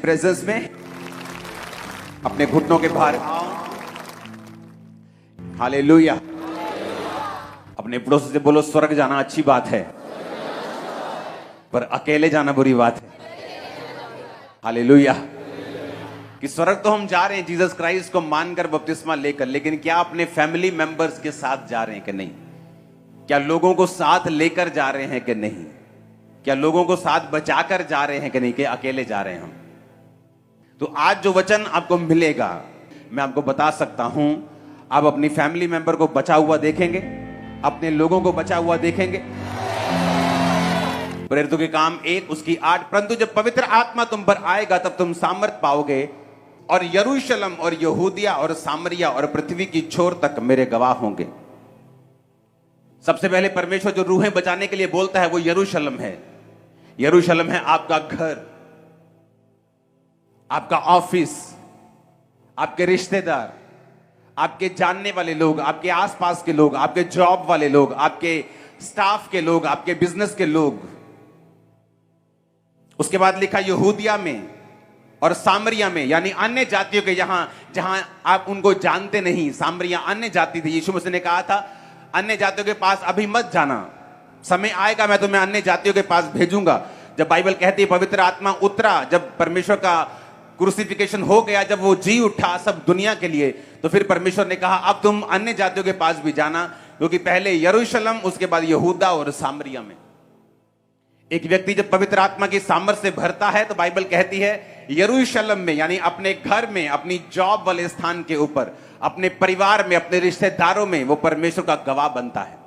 Presence में अपने घुटनों के भार आओ। हालेलुया। अपने पड़ोसी से बोलो, स्वर्ग जाना अच्छी बात है, पर अकेले जाना बुरी बात है। हालेलुया। कि स्वर्ग तो हम जा रहे हैं जीसस क्राइस्ट को मानकर, बपतिस्मा लेकर, लेकिन क्या अपने फैमिली मेंबर्स के साथ जा रहे हैं कि नहीं? क्या लोगों को साथ लेकर जा रहे हैं कि नहीं? क्या लोगों को साथ बचाकर जा रहे हैं कि नहीं, कि अकेले जा रहे हैं हम? तो आज जो वचन आपको मिलेगा, मैं आपको बता सकता हूं, आप अपनी फैमिली मेंबर को बचा हुआ देखेंगे, अपने लोगों को बचा हुआ देखेंगे। प्रेरितों के काम 1 उसकी 8, परंतु जब पवित्र आत्मा तुम पर आएगा तब तुम सामर्थ पाओगे और यरूशलेम और यहूदिया और सामरिया और पृथ्वी की छोर तक मेरे गवाह होंगे। सबसे पहले परमेश्वर जो रूहें बचाने के लिए बोलता है वो यरूशलेम है। यरूशलेम है आपका घर, आपका ऑफिस, आपके रिश्तेदार, आपके जानने वाले लोग, आपके आसपास के लोग, आपके जॉब वाले लोग, आपके स्टाफ के लोग, आपके बिजनेस के लोग। उसके बाद लिखा यहूदिया में और सामरिया में, यानी अन्य जातियों के, जहां आप उनको जानते नहीं। सामरिया अन्य जाति थी। यीशु मसीह ने कहा था अन्य जातियों के पास अभी मत जाना, समय आएगा मैं तुम्हें अन्य जातियों के पास भेजूंगा। जब बाइबल कहती है पवित्र आत्मा उतरा, जब परमेश्वर का क्रूसिफिकेशन हो गया, जब वो जी उठा सब दुनिया के लिए, तो फिर परमेश्वर ने कहा अब तुम अन्य जातियों के पास भी जाना, क्योंकि पहले यरूशलेम, उसके बाद यहूदा और सामरिया में। एक व्यक्ति जब पवित्र आत्मा की सामर्थ से भरता है तो बाइबल कहती है यरूशलेम में, यानी अपने घर में, अपनी जॉब वाले स्थान के ऊपर, अपने परिवार में, अपने रिश्तेदारों में वो परमेश्वर का गवाह बनता है।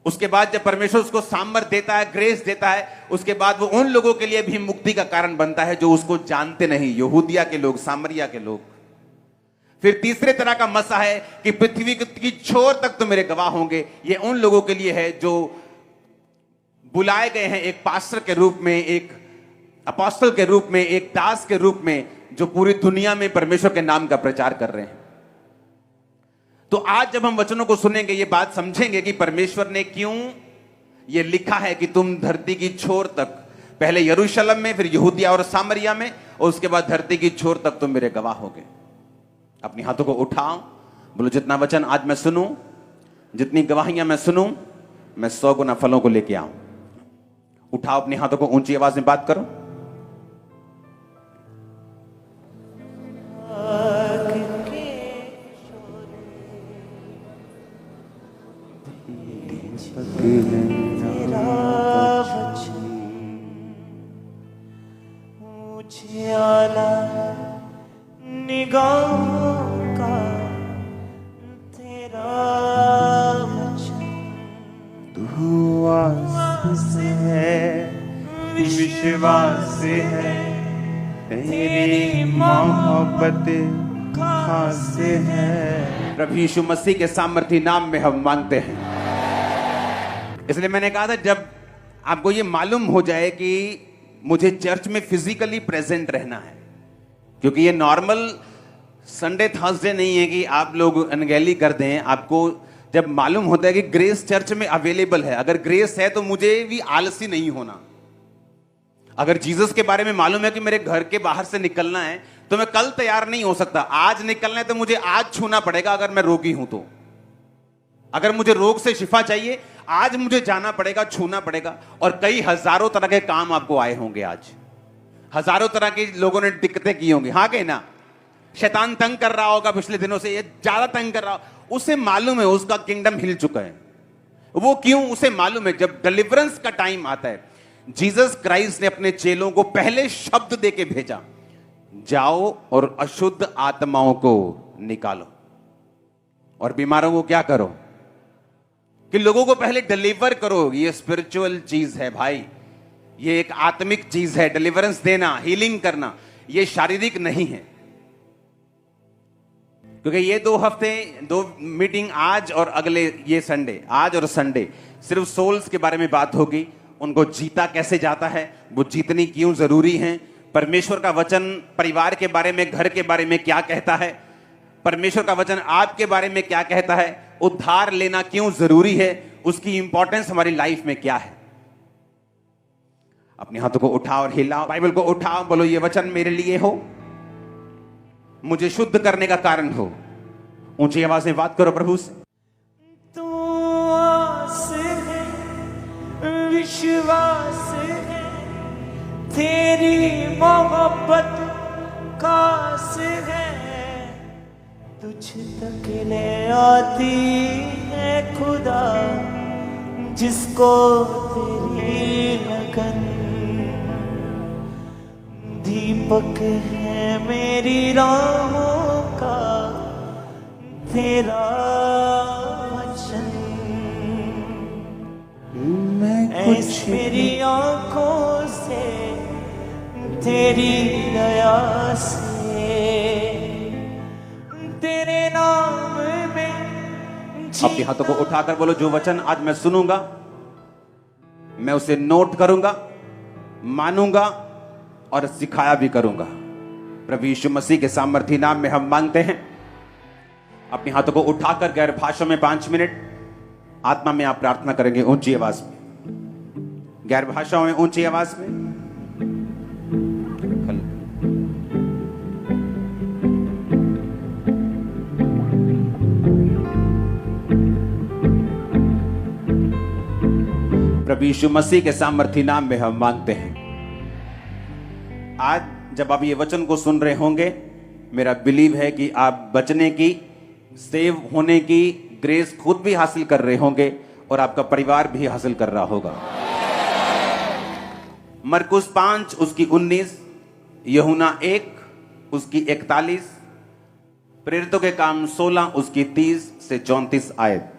उसके बाद जब परमेश्वर उसको सामर्थ देता है, ग्रेस देता है, उसके बाद वो उन लोगों के लिए भी मुक्ति का कारण बनता है जो उसको जानते नहीं, यहूदिया के लोग, सामरिया के लोग। फिर तीसरे तरह का मसा है कि पृथ्वी की छोर तक तो मेरे गवाह होंगे। ये उन लोगों के लिए है जो बुलाए गए हैं एक पास्टर के रूप में, एक अपोस्टल के रूप में, एक दास के रूप में, जो पूरी दुनिया में परमेश्वर के नाम का प्रचार कर रहे हैं। तो आज जब हम वचनों को सुनेंगे, ये बात समझेंगे कि परमेश्वर ने क्यों ये लिखा है कि तुम धरती की छोर तक, पहले यरूशलेम में, फिर यहूदिया और सामरिया में, और उसके बाद धरती की छोर तक तुम मेरे गवाह होगे। अपनी हाथों को उठाओ, बोलो जितना वचन आज मैं सुनूं, जितनी गवाहियां मैं सुनूं, मैं 100 गुना फलों को लेके आऊं। उठाओ अपने हाथों को, ऊंची आवाज में बात करो। निगाहों का तेरा वचन, तू आस है, विश्वास है, तेरी मोहब्बत खास है। प्रभु यीशु मसीह के सामर्थी नाम में हम मांगते हैं। इसलिए मैंने कहा था जब आपको ये मालूम हो जाए कि मुझे चर्च में फिजिकली प्रेजेंट रहना है, क्योंकि ये नॉर्मल संडे थर्सडे नहीं है कि आप लोग अनगैली कर दें। आपको जब मालूम होता है कि ग्रेस चर्च में अवेलेबल है, अगर ग्रेस है तो मुझे भी आलसी नहीं होना। अगर जीसस के बारे में मालूम है कि मेरे घर के बाहर से निकलना है तो मैं कल तैयार नहीं हो सकता। आज निकलना है तो मुझे आज छूना पड़ेगा अगर मैं रोगी हूं तो। अगर मुझे रोग से शिफा चाहिए, आज मुझे जाना पड़ेगा, छूना पड़ेगा। और कई हजारों तरह के काम आपको आए होंगे, आज हजारों तरह के लोगों ने दिक्कतें की होंगी। हाँ कहीं ना, शैतान तंग कर रहा होगा पिछले दिनों से, ये ज्यादा तंग कर रहा, उसे मालूम है उसका किंगडम हिल चुका है। वो क्यों? उसे मालूम है जब डिलीवरेंस का टाइम आता है, जीसस क्राइस्ट ने अपने चेलों को पहले शब्द देके भेजा, जाओ और अशुद्ध आत्माओं को निकालो और बीमारों को क्या करो, कि लोगों को पहले डिलीवर करो। ये स्पिरिचुअल चीज है भाई, ये एक आत्मिक चीज है। डिलीवरेंस देना, हीलिंग करना, ये शारीरिक नहीं है। क्योंकि ये 2 हफ्ते, 2 मीटिंग, आज और अगले ये संडे, आज और संडे, सिर्फ सोल्स के बारे में बात होगी। उनको जीता कैसे जाता है, वो जीतनी क्यों जरूरी है, परमेश्वर का वचन परिवार के बारे में, घर के बारे में क्या कहता है, परमेश्वर का वचन आपके बारे में क्या कहता है, उद्धार लेना क्यों जरूरी है, उसकी इंपॉर्टेंस हमारी लाइफ में क्या है। अपने हाथों को उठाओ और हिलाओ, बाइबल को उठाओ, बोलो ये वचन मेरे लिए हो, मुझे शुद्ध करने का कारण हो। ऊंची आवाज में बात करो प्रभु से। तू आस है, विश्वास है, तेरी मोहब्बत कास है, तुझ तक ले आती है खुदा, जिसको तेरी लगन। दीपक है मेरी राहों का तेरा वचन, ऐस मेरी आंखों से तेरी दया से, तेरे नाम में अपने हाथों को उठाकर बोलो जो वचन आज मैं सुनूंगा मैं उसे नोट करूंगा, मानूंगा और सिखाया भी करूंगा। प्रभु यीशु मसीह के सामर्थी नाम में हम मांगते हैं। अपने हाथों को उठाकर गैर भाषा में 5 मिनट आत्मा में आप प्रार्थना करेंगे, ऊंची आवाज में, गैर भाषाओं में ऊंची आवाज में। प्रभु यीशु मसीह के सामर्थी नाम में हम मांगते हैं। आज जब आप ये वचन को सुन रहे होंगे, मेरा बिलीव है कि आप बचने की, सेव होने की ग्रेस खुद भी हासिल कर रहे होंगे और आपका परिवार भी हासिल कर रहा होगा। मरकुस 5 उसकी 19, यूहन्ना 1 उसकी 41, प्रेरितों के काम 16 उसकी 30 से 34 आयत।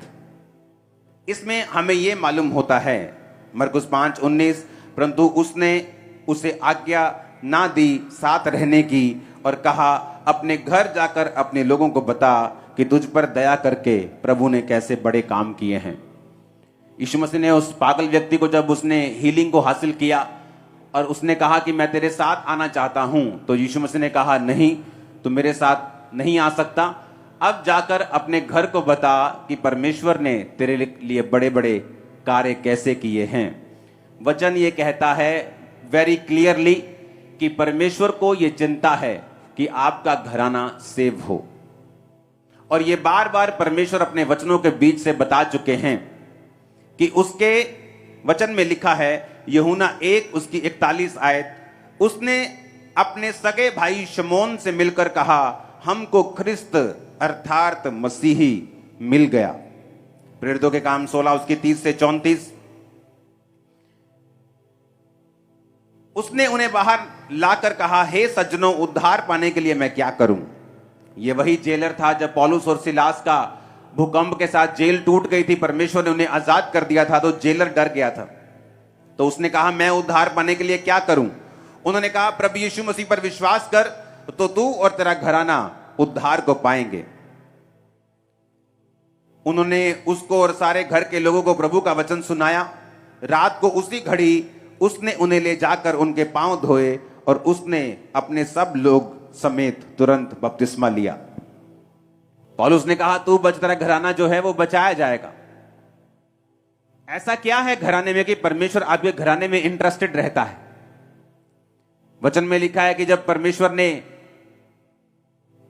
इसमें हमें यह मालूम होता है, मरकुस 5:19, परंतु उसने उसे आज्ञा ना दी साथ रहने की और कहा अपने घर जाकर अपने लोगों को बता कि तुझ पर दया करके प्रभु ने कैसे बड़े काम किए हैं। यीशु मसीह ने उस पागल व्यक्ति को, जब उसने हीलिंग को हासिल किया और उसने कहा कि मैं तेरे साथ आना चाहता हूं, तो यीशु मसीह ने कहा नहीं, तू मेरे साथ नहीं आ सकता, अब जाकर अपने घर को बता कि परमेश्वर ने तेरे लिए बड़े बड़े कार्य कैसे किए हैं। वचन ये कहता है वेरी क्लियरली कि परमेश्वर को ये चिंता है कि आपका घराना सेव हो, और ये बार बार परमेश्वर अपने वचनों के बीच से बता चुके हैं कि उसके वचन में लिखा है, यूहन्ना 1 उसकी 41 आयत, उसने अपने सगे भाई शमौन से मिलकर कहा हमको ख्रिस्त अर्थात मसीही मिल गया। प्रेरितों के काम 16 उसकी 30 से 34, उसने उन्हें बाहर लाकर कहा हे सज्जनों, उद्धार पाने के लिए मैं क्या करूं। यह वही जेलर था जब पौलुस और सिलास का भूकंप के साथ जेल टूट गई थी, परमेश्वर ने उन्हें आजाद कर दिया था, तो जेलर डर गया था। तो उसने कहा मैं उद्धार पाने के लिए क्या करूं। उन्होंने कहा प्रभु यीशु मसीह पर विश्वास कर तो तू और तेरा घराना उद्धार को पाएंगे। उन्होंने उसको और सारे घर के लोगों को प्रभु का वचन सुनाया। रात को उसी घड़ी उसने उन्हें ले जाकर उनके पांव धोए और उसने अपने सब लोग समेत तुरंत बपतिस्मा लिया। पौलुस ने कहा तू बच, तेरा घराना जो है वो बचाया जाएगा। ऐसा क्या है घराने में कि परमेश्वर आपके घराने में इंटरेस्टेड रहता है। वचन में लिखा है कि जब परमेश्वर ने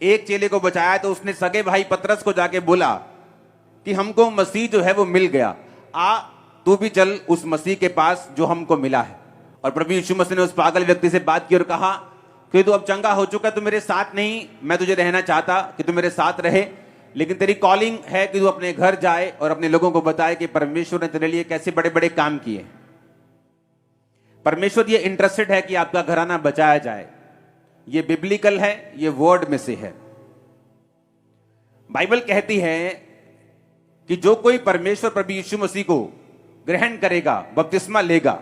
एक चेले को बचाया तो उसने सगे भाई पतरस को जाके बोला कि हमको मसीह जो है वो मिल गया, आ तू भी चल उस मसीह के पास जो हमको मिला है। और प्रभु यीशु मसीह ने उस पागल व्यक्ति से बात की और कहा कि तू अब चंगा हो चुका, तू मेरे साथ नहीं, मैं तुझे रहना चाहता कि तू मेरे साथ रहे, लेकिन तेरी कॉलिंग है कि तू अपने घर जाए और अपने लोगों को बताए कि परमेश्वर ने तेरे लिए कैसे बड़े बड़े काम किए। परमेश्वर ये इंटरेस्टेड है कि आपका घराना बचाया जाए। ये बिब्लिकल है, ये वर्ड में से है। बाइबल कहती है कि जो कोई परमेश्वर प्रभु यीशु मसीह को ग्रहण करेगा, बपतिस्मा लेगा,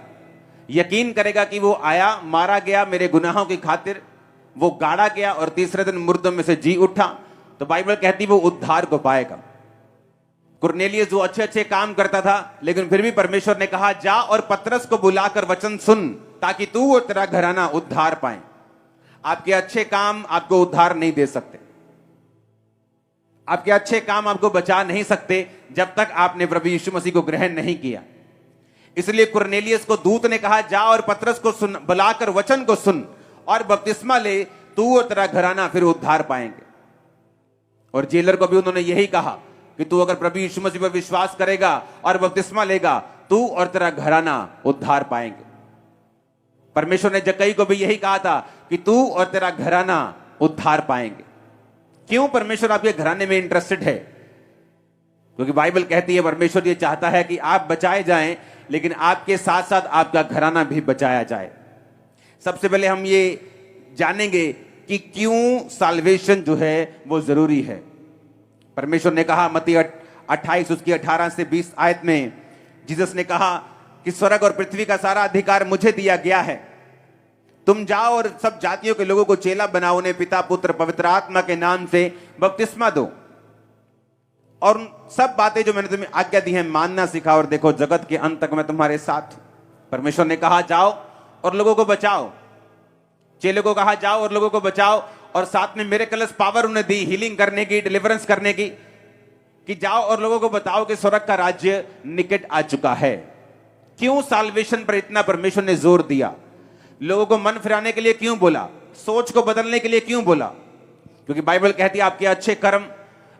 यकीन करेगा कि वो आया, मारा गया मेरे गुनाहों की खातिर, वो गाड़ा गया और तीसरे दिन मुर्दों में से जी उठा, तो बाइबल कहती वो उद्धार को पाएगा। कुरनेलियस जो अच्छे अच्छे काम करता था, लेकिन फिर भी परमेश्वर ने कहा जा और पतरस को बुलाकर वचन सुन ताकि तू और तेरा घराना उद्धार पाए। आपके अच्छे काम आपको उद्धार नहीं दे सकते, आपके अच्छे काम आपको बचा नहीं सकते जब तक आपने प्रभु यीशु मसीह को ग्रहण नहीं किया। इसलिए कुरनेलियस को दूत ने कहा, जा और पतरस को सुन, बुलाकर वचन को सुन और बपतिस्मा ले, तू और तेरा घराना फिर उद्धार पाएंगे। और जेलर को भी उन्होंने यही कहा कि तू अगर प्रभु यीशु मसीह पर विश्वास करेगा और बपतिस्मा लेगा, तू और तेरा घराना उद्धार पाएंगे। परमेश्वर ने जक्कई को भी यही कहा था कि तू और तेरा घराना उद्धार पाएंगे। क्यों परमेश्वर आपके घराने में इंटरेस्टेड है? क्योंकि बाइबल कहती है परमेश्वर ये चाहता है कि आप बचाए जाएं, लेकिन आपके साथ साथ आपका घराना भी बचाया जाए। सबसे पहले हम ये जानेंगे कि क्यों साल्वेशन जो है वो जरूरी है। परमेश्वर ने कहा मत्ती 28 उसकी 18 से 20 आयत में, जीसस ने कहा कि स्वर्ग और पृथ्वी का सारा अधिकार मुझे दिया गया है, तुम जाओ और सब जातियों के लोगों को चेला बनाओ, उन्हें पिता पुत्र पवित्र आत्मा के नाम से बपतिस्मा दो और सब बातें जो मैंने तुम्हें आज्ञा दी है मानना सिखाओ, और देखो जगत के अंत तक मैं तुम्हारे साथ हूं। परमेश्वर ने कहा जाओ और लोगों को बचाओ, चेले को कहा जाओ और लोगों को बचाओ, और साथ में मिरेकल्स पावर उन्हें दी हीलिंग करने की, डिलीवरेंस करने की, कि जाओ और लोगों को बताओ कि स्वर्ग का राज्य निकट आ चुका है। क्यों साल्वेशन पर इतना परमेश्वर ने जोर दिया? लोगों को मन फिराने के लिए क्यों बोला? सोच को बदलने के लिए क्यों बोला? क्योंकि बाइबल कहती है आपके अच्छे कर्म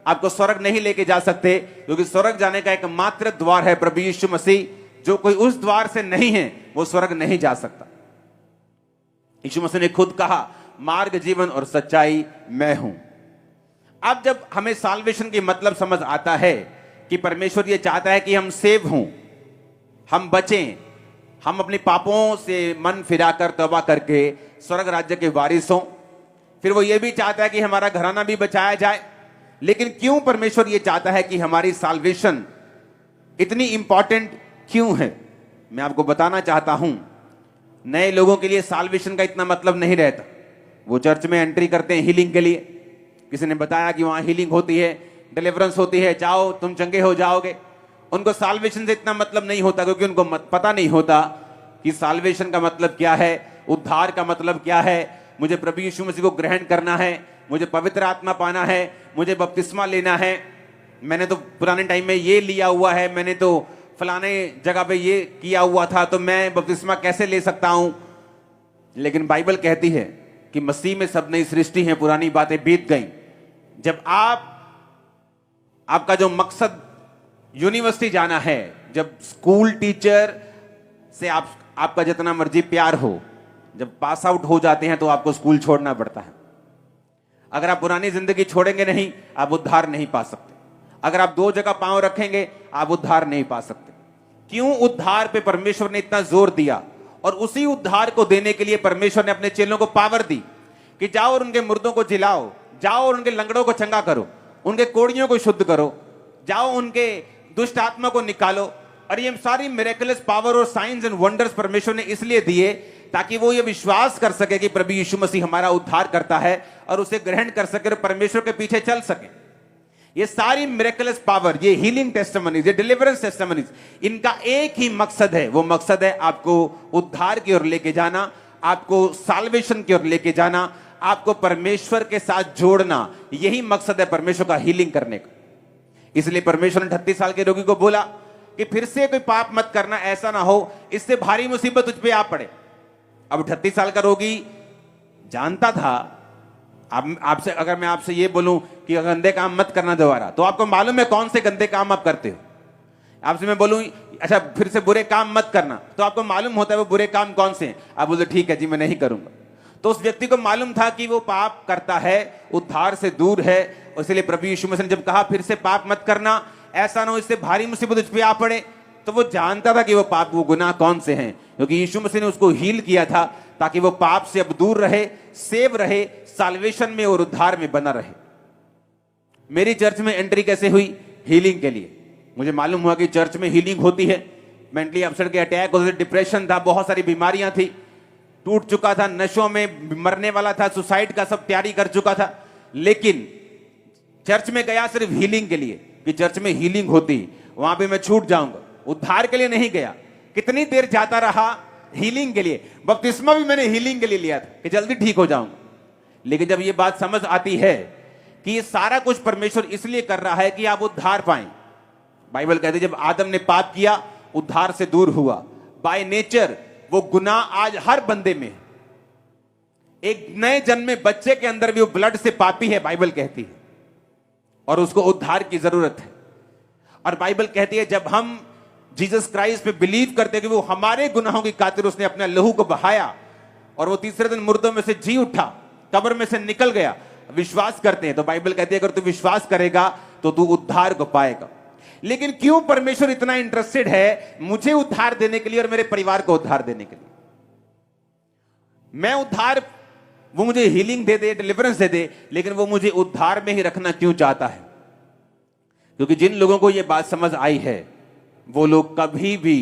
आपको स्वर्ग नहीं लेके जा सकते, क्योंकि स्वर्ग जाने का एकमात्र द्वार है प्रभु यीशु मसीह। जो कोई उस द्वार से नहीं है वो स्वर्ग नहीं जा सकता। यीशु मसीह ने खुद कहा, मार्ग जीवन और सच्चाई मैं हूं। अब जब हमें साल्वेशन की मतलब समझ आता है कि परमेश्वर ये चाहता है कि हम सेव हों, हम बचें, हम अपने पापों से मन फिराकर तौबा करके स्वर्ग राज्य के वारिस हों, फिर वो ये भी चाहता है कि हमारा घराना भी बचाया जाए। लेकिन क्यों परमेश्वर ये चाहता है कि हमारी साल्वेशन इतनी इंपॉर्टेंट क्यों है? मैं आपको बताना चाहता हूं। नए लोगों के लिए साल्वेशन का इतना मतलब नहीं रहता। वो चर्च में एंट्री करते हैं हीलिंग के लिए, किसी ने बताया कि वहां हीलिंग होती है, डिलीवरेंस होती है, जाओ तुम चंगे हो जाओगे। उनको साल्वेशन से इतना मतलब नहीं होता, क्योंकि उनको पता नहीं होता कि साल्वेशन का मतलब क्या है, उद्धार का मतलब क्या है। मुझे प्रभु यीशु मसीह को ग्रहण करना है, मुझे पवित्र आत्मा पाना है, मुझे बपतिस्मा लेना है। मैंने तो पुराने टाइम में ये लिया हुआ है, मैंने तो फलाने जगह पे ये किया हुआ था, तो मैं बपतिस्मा कैसे ले सकता हूं? लेकिन बाइबल कहती है कि मसीह में सब नई सृष्टि है, पुरानी बातें बीत गई। जब आपका जो मकसद यूनिवर्सिटी जाना है, जब स्कूल टीचर से आपका जितना मर्जी प्यार हो, जब पास आउट हो जाते हैं तो आपको स्कूल छोड़ना पड़ता है। अगर आप पुरानी जिंदगी छोड़ेंगे नहीं, आप उद्धार नहीं पा सकते। अगर आप दो जगह पांव रखेंगे, आप उद्धार नहीं पा सकते। क्यों उद्धार पे परमेश्वर ने इतना जोर दिया? और उसी उद्धार को देने के लिए परमेश्वर ने अपने चेलों को पावर दी कि जाओ और उनके मुर्दों को जिलाओ, जाओ और उनके लंगड़ों को चंगा करो, उनके कोड़ियों को शुद्ध करो, जाओ उनके दुष्ट आत्मा को निकालो। और ये सारी मिरेकलस पावर और साइंस एंड वंडर्स परमेश्वर ने इसलिए दिए ताकि वो ये विश्वास कर सके कि प्रभु यीशु मसीह हमारा उद्धार करता है, और उसे ग्रहण कर सके और परमेश्वर के पीछे चल सके। ये सारी मिरेकलस पावर, ये हीलिंग टेस्टिमनीज, ये डिलीवरेंस टेस्टिमनीज, इनका एक ही मकसद है। वो मकसद है आपको उद्धार की ओर लेके जाना, आपको साल्वेशन की ओर लेके जाना, आपको परमेश्वर के साथ जोड़ना। यही मकसद है परमेश्वर का हीलिंग करने का। इसलिए परमेश्वर ने 38 साल के रोगी को बोला कि फिर से कोई पाप मत करना, ऐसा ना हो इससे भारी मुसीबत तुझ पे आ पड़े। अब 38 साल का रोगी जानता था। आपसे अगर मैं आपसे ये बोलूं कि गंदे काम मत करना दोबारा, तो आपको मालूम है कौन से गंदे काम आप करते हो। आपसे मैं बोलूं अच्छा फिर से बुरे काम मत करना, तो आपको मालूम होता है वो बुरे काम कौन से हैं। आप बोलते ठीक है जी मैं नहीं करूंगा। तो उस व्यक्ति को मालूम था कि वो पाप करता है, उद्धार से दूर है। इसलिए प्रभु यीशु मसीह ने जब कहा फिर से पाप मत करना, ऐसा ना हो इससे भारी मुसीबत उस पे आ पड़े, तो वो जानता था कि वो पाप, वो गुनाह कौन से हैं। क्योंकि यीशु मसीह ने उसको हील किया था ताकि वो पाप से अब दूर रहे, सेव रहे, साल्वेशन में और उद्धार में बना रहे। मेरी चर्च में एंट्री कैसे हुई? हीलिंग के लिए। मुझे मालूम हुआ कि चर्च में हीलिंग होती है। मेंटली अपसेट के अटैक होते थे, डिप्रेशन था, बहुत सारी बीमारियां थी, टूट चुका था, नशों में मरने वाला था, सुसाइड का सब तैयारी कर चुका था। लेकिन चर्च में गया सिर्फ हीलिंग के लिए कि चर्च में हीलिंग होती, वहां पे मैं छूट जाऊंगा। उद्धार के लिए नहीं गया। कितनी देर जाता रहा? हीलिंग के लिए। बपतिस्मा भी मैंने हीलिंग के लिए लिया था कि जल्दी ठीक हो जाऊंगा। लेकिन जब ये बात समझ आती है कि ये सारा कुछ परमेश्वर इसलिए कर रहा है कि आप उद्धार पाएं। बाइबल कहती है जब आदम ने पाप किया, उद्धार से दूर हुआ। बाय नेचर वो गुनाह आज हर बंदे में है। एक नए जन्मे बच्चे के अंदर भी वो ब्लड से पापी है, बाइबल कहती है, और उसको उद्धार की जरूरत है। और बाइबल कहती है जब हम जीसस क्राइस्ट पे बिलीव करते हैं कि वो हमारे गुनाहों की खातिर उसने अपने लहू को बहाया और वो तीसरे दिन मुर्दों में से जी उठा, कब्र में से निकल गया, विश्वास करते हैं, तो बाइबल कहती है अगर तू विश्वास करेगा तो तू उद्धार को पाएगा। लेकिन क्यों परमेश्वर इतना इंटरेस्टेड है मुझे उद्धार देने के लिए और मेरे परिवार को उद्धार देने के लिए? मैं उद्धार, वो मुझे हीलिंग दे दे, डिलीवरेंस दे दे, लेकिन वो मुझे उद्धार में ही रखना क्यों चाहता है? क्योंकि जिन लोगों को यह बात समझ आई है वो लोग कभी भी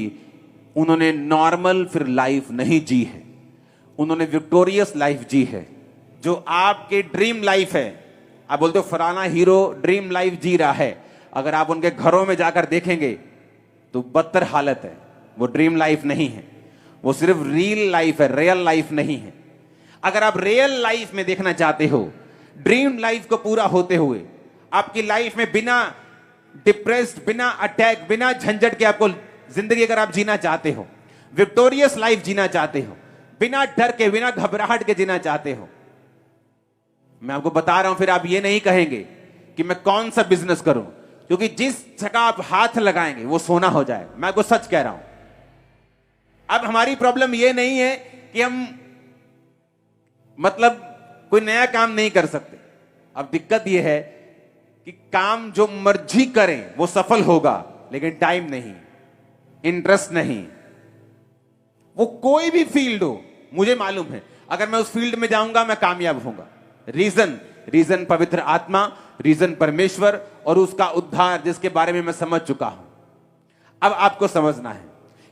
उन्होंने नॉर्मल फिर लाइफ नहीं जी है, उन्होंने विक्टोरियस लाइफ जी है। जो आपके ड्रीम लाइफ है, आप बोलते हो फलाना हीरो ड्रीम लाइफ जी रहा है, अगर आप उनके घरों में जाकर देखेंगे तो बदतर हालत है। वो ड्रीम लाइफ नहीं है, वो सिर्फ रियल लाइफ है, रियल लाइफ नहीं है। अगर आप रियल लाइफ में देखना चाहते हो, ड्रीम लाइफ को पूरा होते हुए आपकी लाइफ में बिना डिप्रेस्ड, बिना अटैक, बिना झंझट के आपको जिंदगी अगर आप जीना चाहते हो, विक्टोरियस लाइफ जीना चाहते हो, बिना डर के, बिना घबराहट के जीना चाहते हो, मैं आपको बता रहा हूं, फिर आप ये नहीं कहेंगे कि मैं कौन सा बिजनेस करूं, क्योंकि जिस जगह आप हाथ लगाएंगे वो सोना हो जाएगा। मैं आपको सच कह रहा हूं। अब हमारी प्रॉब्लम ये नहीं है कि हम मतलब कोई नया काम नहीं कर सकते। अब दिक्कत यह है कि काम जो मर्जी करें वो सफल होगा, लेकिन टाइम नहीं, इंटरेस्ट नहीं। वो कोई भी फील्ड हो, मुझे मालूम है अगर मैं उस फील्ड में जाऊंगा मैं कामयाब होऊंगा। रीजन पवित्र आत्मा, रीजन परमेश्वर और उसका उद्धार, जिसके बारे में मैं समझ चुका हूं। अब आपको समझना है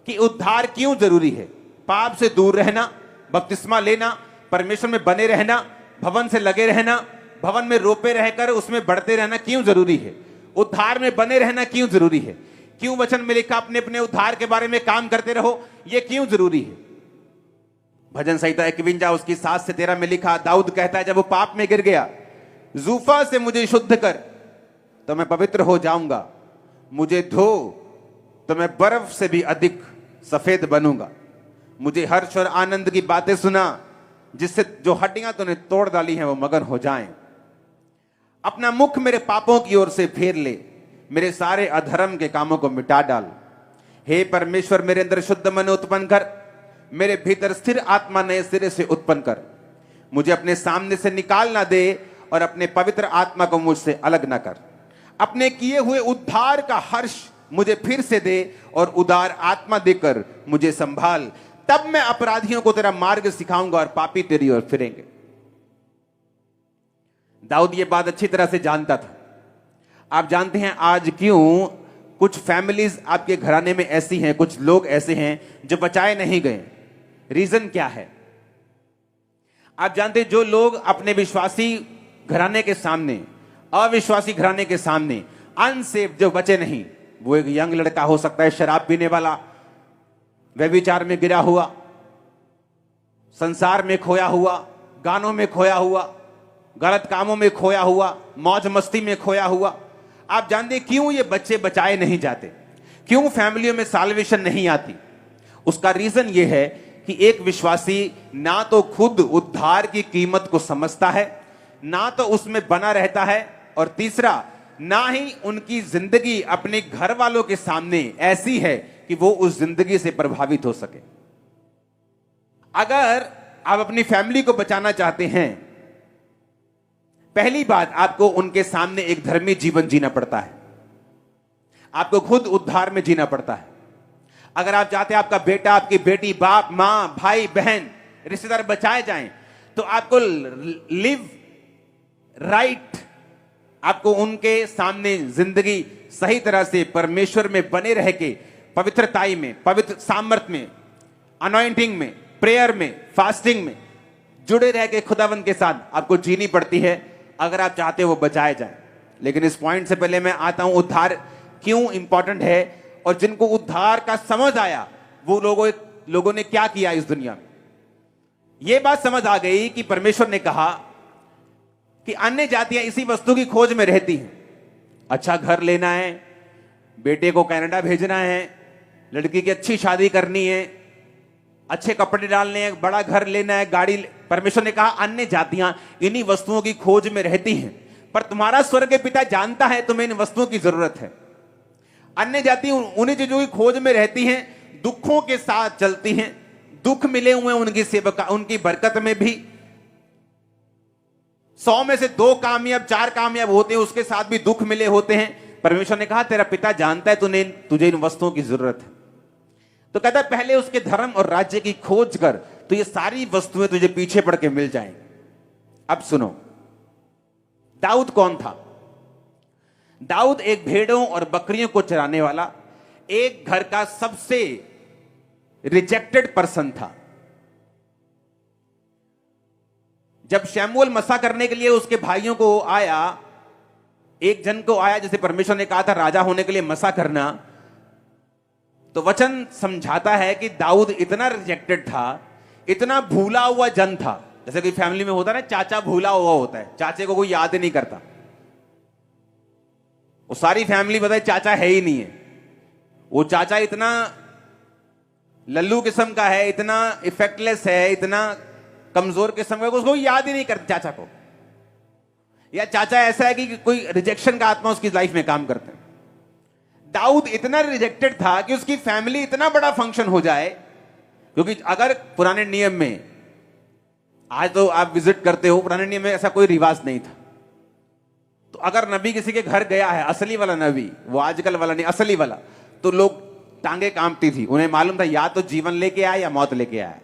कि उद्धार क्यों जरूरी है। पाप से दूर रहना, बपतिस्मा लेना, परमेश्वर में बने रहना, भवन से लगे रहना, भवन में रोपे रहकर उसमें बढ़ते रहना क्यों जरूरी है? उद्धार में बने रहना क्यों जरूरी है? क्यों वचन में लिखा अपने अपने उद्धार के बारे में काम करते रहो, यह क्यों जरूरी है? भजन संहिता 51 उसकी 7 से 13 में लिखा, दाऊद कहता है जब वो पाप में गिर गया, जूफा से मुझे शुद्ध कर तो मैं पवित्र हो जाऊंगा, मुझे धो तो मैं बर्फ से भी अधिक सफेद बनूंगा। मुझे हर्ष और आनंद की बातें सुना, जिससे जो हड्डियां तूने तोड़ डाली हैं वो मगन हो जाएं। अपना मुख मेरे पापों की ओर से फेर ले, मेरे सारे अधर्म के कामों को मिटा डाल। हे परमेश्वर, मेरे अंदर शुद्ध मन उत्पन्न कर, मेरे भीतर स्थिर आत्मा नए सिरे से उत्पन्न कर। मुझे अपने सामने से निकाल ना दे और अपने पवित्र आत्मा को मुझसे अलग ना कर। अपने किए हुए उद्धार का हर्ष मुझे फिर से दे और उदार आत्मा देकर मुझे संभाल। तब मैं अपराधियों को तेरा मार्ग सिखाऊंगा और पापी तेरी ओर फिरेंगे। दाऊद ये बात अच्छी तरह से जानता था। आप जानते हैं आज क्यों कुछ फैमिलीज आपके घराने में ऐसी हैं, कुछ लोग ऐसे हैं जो बचाए नहीं गए? रीजन क्या है? आप जानते हैं जो लोग अपने विश्वासी घराने के सामने, अविश्वासी घराने के सामने अनसेफ जो बचे नहीं, वो एक यंग लड़का हो सकता है शराब पीने वाला, व्यभिचार में गिरा हुआ, संसार में खोया हुआ, गानों में खोया हुआ, गलत कामों में खोया हुआ, मौज मस्ती में खोया हुआ। आप जानते क्यों ये बच्चे बचाए नहीं जाते? क्यों फैमिलियों में साल्वेशन नहीं आती? उसका रीजन ये है कि एक विश्वासी ना तो खुद उद्धार की कीमत को समझता है, ना तो उसमें बना रहता है, और तीसरा ना ही उनकी जिंदगी अपने घर वालों के सामने ऐसी है कि वो उस जिंदगी से प्रभावित हो सके। अगर आप अपनी फैमिली को बचाना चाहते हैं, पहली बात आपको उनके सामने एक धर्मी जीवन जीना पड़ता है। आपको खुद उद्धार में जीना पड़ता है। अगर आप चाहते हैं आपका बेटा, आपकी बेटी, बाप, मां, भाई, बहन, रिश्तेदार बचाए जाएं, तो आपको लिव राइट, आपको उनके सामने जिंदगी सही तरह से परमेश्वर में बने रह के पवित्रताई में, पवित्र सामर्थ में, अनॉइंटिंग में, प्रेयर में, फास्टिंग में जुड़े रह के खुदावन के साथ आपको जीनी पड़ती है अगर आप चाहते हो वो बचाए जाए। लेकिन इस पॉइंट से पहले मैं आता हूं उद्धार क्यों इंपॉर्टेंट है, और जिनको उद्धार का समझ आया वो लोगों ने क्या किया इस दुनिया में। यह बात समझ आ गई कि परमेश्वर ने कहा कि अन्य जातियां इसी वस्तु की खोज में रहती हैं। अच्छा घर लेना है, बेटे को कनाडा भेजना है, लड़की की अच्छी शादी करनी है, अच्छे कपड़े डालने हैं, बड़ा घर लेना है, गाड़ी। परमेश्वर ने कहा अन्य जातियां इन्हीं वस्तुओं की खोज में रहती हैं, पर तुम्हारा स्वर्ग के पिता जानता है तुम्हें इन वस्तुओं की जरूरत है। अन्य जाति उन्हीं चीजों की खोज में रहती हैं, दुखों के साथ चलती हैं, दुख मिले हुए उनकी सेवका, उनकी बरकत में भी 100 में से 2 कामयाब 4 कामयाब होते हैं, उसके साथ भी दुख मिले होते हैं। परमेश्वर ने कहा तेरा पिता जानता है तुझे इन वस्तुओं की जरूरत है। तो कहता है पहले उसके धर्म और राज्य की खोज कर, तो ये सारी वस्तुएं तुझे पीछे पड़ के मिल जाएंगी। अब सुनो, दाऊद कौन था? दाऊद एक भेड़ों और बकरियों को चराने वाला, एक घर का सबसे रिजेक्टेड पर्सन था। जब शमूएल मसा करने के लिए उसके भाइयों को आया, एक जन को आया जिसे परमेश्वर ने कहा था राजा होने के लिए मसा करना, तो वचन समझाता है कि दाऊद इतना रिजेक्टेड था, इतना भूला हुआ जन था। जैसे कि फैमिली में होता है ना, चाचा भूला हुआ होता है, चाचे को कोई याद ही नहीं करता। वो सारी फैमिली बताए चाचा है ही नहीं है, वो चाचा इतना लल्लू किस्म का है, इतना इफेक्टलेस है, इतना कमजोर किस्म का, उसको याद ही नहीं करता चाचा को। या चाचा ऐसा है कि कोई रिजेक्शन का आत्मा उसकी लाइफ में काम करते हैं। दाऊद इतना रिजेक्टेड था कि उसकी फैमिली इतना बड़ा फंक्शन हो जाए, क्योंकि अगर पुराने नियम में, आज तो आप विजिट करते हो, पुराने नियम में ऐसा कोई रिवाज नहीं था। तो अगर नबी किसी के घर गया है, असली वाला नबी, वो आजकल वाला नहीं, असली वाला, तो लोग टांगे कांपती थी। उन्हें मालूम था या तो जीवन लेके आया या मौत लेके आया,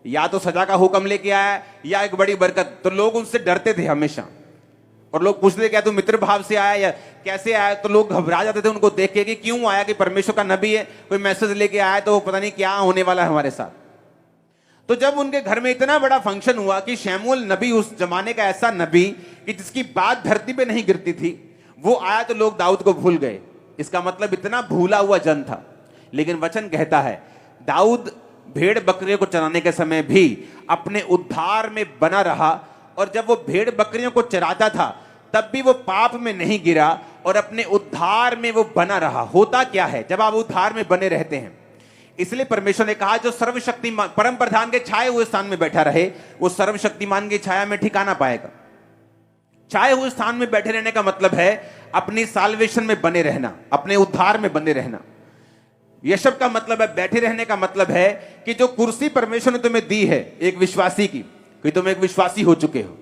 या तो सजा का हुक्म लेके आया या एक बड़ी बरकत। तो लोग उनसे डरते थे हमेशा, और लोग पूछते थे क्या तू मित्र भाव से आया या कैसे आया। तो लोग घबरा जाते थे उनको देख के कि क्यों आया, कि परमेश्वर का नबी है, कोई मैसेज लेके आया तो पता नहीं क्या होने वाला है हमारे साथ। तो जब उनके घर में इतना बड़ा फंक्शन हुआ कि शमूएल नबी, उस जमाने का ऐसा नबी कि जिसकी बात धरती पे नहीं गिरती थी, वो आया, तो लोग दाऊद को भूल गए। इसका मतलब इतना भूला हुआ जन था। लेकिन वचन कहता है दाऊद भेड़ बकरियों को चराने के समय भी अपने उद्धार में बना रहा, और जब वो भेड़ बकरियों को चराता था तब भी वो पाप में नहीं गिरा और अपने उद्धार में वो बना रहा। होता क्या है जब आप उद्धार में बने रहते हैं? इसलिए परमेश्वर ने कहा जो सर्वशक्तिमान परम प्रधान के छाए हुए स्थान में बैठा रहे, वो सर्वशक्तिमान की छाया में ठिकाना पाएगा। छाए हुए स्थान में बैठे रहने का मतलब है अपनी साल्वेशन में बने रहना, अपने उद्धार में बने रहना। यशब का मतलब है बैठे रहने का मतलब है कि जो कुर्सी परमेश्वर ने तुम्हें दी है एक विश्वासी की, कि तुम एक विश्वासी हो चुके हो,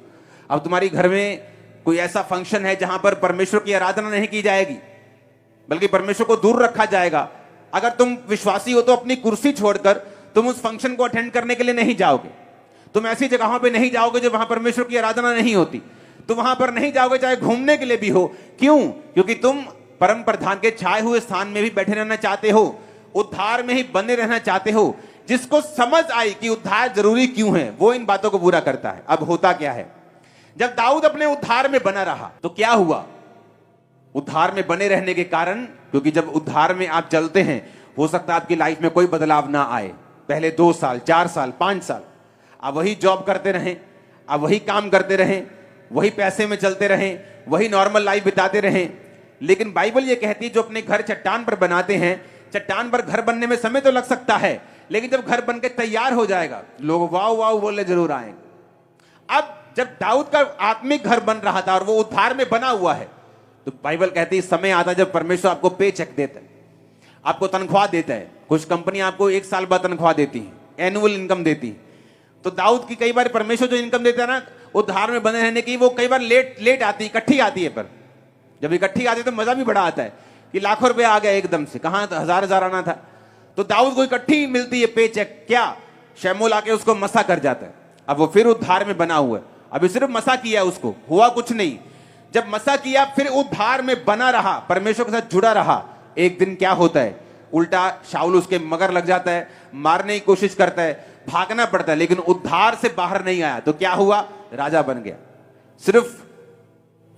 अब तुम्हारी घर में कोई ऐसा फंक्शन है जहां पर परमेश्वर की आराधना नहीं की जाएगी, बल्कि परमेश्वर को दूर रखा जाएगा। अगर तुम विश्वासी हो तो अपनी कुर्सी छोड़कर तुम उस फंक्शन को अटेंड करने के लिए नहीं जाओगे। तुम ऐसी जगहों पे नहीं जाओगे जो वहां परमेश्वर की आराधना नहीं होती। तुम वहां पर नहीं जाओगे चाहे घूमने के लिए भी हो। क्यों? क्योंकि तुम परम प्रधान के छाए हुए स्थान में भी बैठे रहना चाहते हो, उद्धार में ही बने रहना चाहते हो। जिसको समझ आई कि उद्धार जरूरी क्यों है, वो इन बातों को पूरा करता है। अब होता क्या है, जब दाऊद अपने उद्धार में बना रहा तो क्या हुआ? उद्धार में बने रहने के कारण, क्योंकि जब उद्धार में आप चलते हैं, हो सकता है आपकी लाइफ में कोई बदलाव ना आए। पहले 2 साल 4 साल 5 साल आप वही जॉब करते रहें, आप वही काम करते रहें, वही पैसे में चलते रहें, वही नॉर्मल लाइफ बिताते रहें। लेकिन बाइबल ये कहती है जो अपने घर चट्टान पर बनाते हैं, चट्टान पर घर बनने में समय तो लग सकता है, लेकिन जब घर बनके तैयार हो जाएगा लोग वाव वाव बोलने जरूर आएंगे। अब जब दाऊद का आत्मिक घर बन रहा था और वो उद्धार में बना हुआ है, तो बाइबल कहती है समय आता जब परमेश्वर आपको पे चेक देता है, आपको तनख्वाह देता है। कुछ कंपनी आपको 1 साल बाद तनख्वाह देती है, एनुअल इनकम देती है। तो दाऊद की कई बार परमेश्वर जो इनकम देता है ना उद्धार में बने रहने की, वो कई बार लेट आती है, इकट्ठी आती है। पर जब इकट्ठी आती है तो मजा भी बड़ा आता है कि लाखों रुपए आ गए एकदम से, कहां हजार आना था। तो दाऊद को इकट्ठी मिलती है पे चेक। क्या? शमूएल आके उसको मसा कर जाता है। अब वो फिर उद्धार में बना हुआ है, अभी सिर्फ मसा किया, उसको हुआ कुछ नहीं। जब मसा किया फिर उद्धार में बना रहा, परमेश्वर के साथ जुड़ा रहा। एक दिन क्या होता है, उल्टा शाऊल उसके मगर लग जाता है, मारने की कोशिश करता है, भागना पड़ता है, लेकिन उद्धार से बाहर नहीं आया। तो क्या हुआ? राजा बन गया, सिर्फ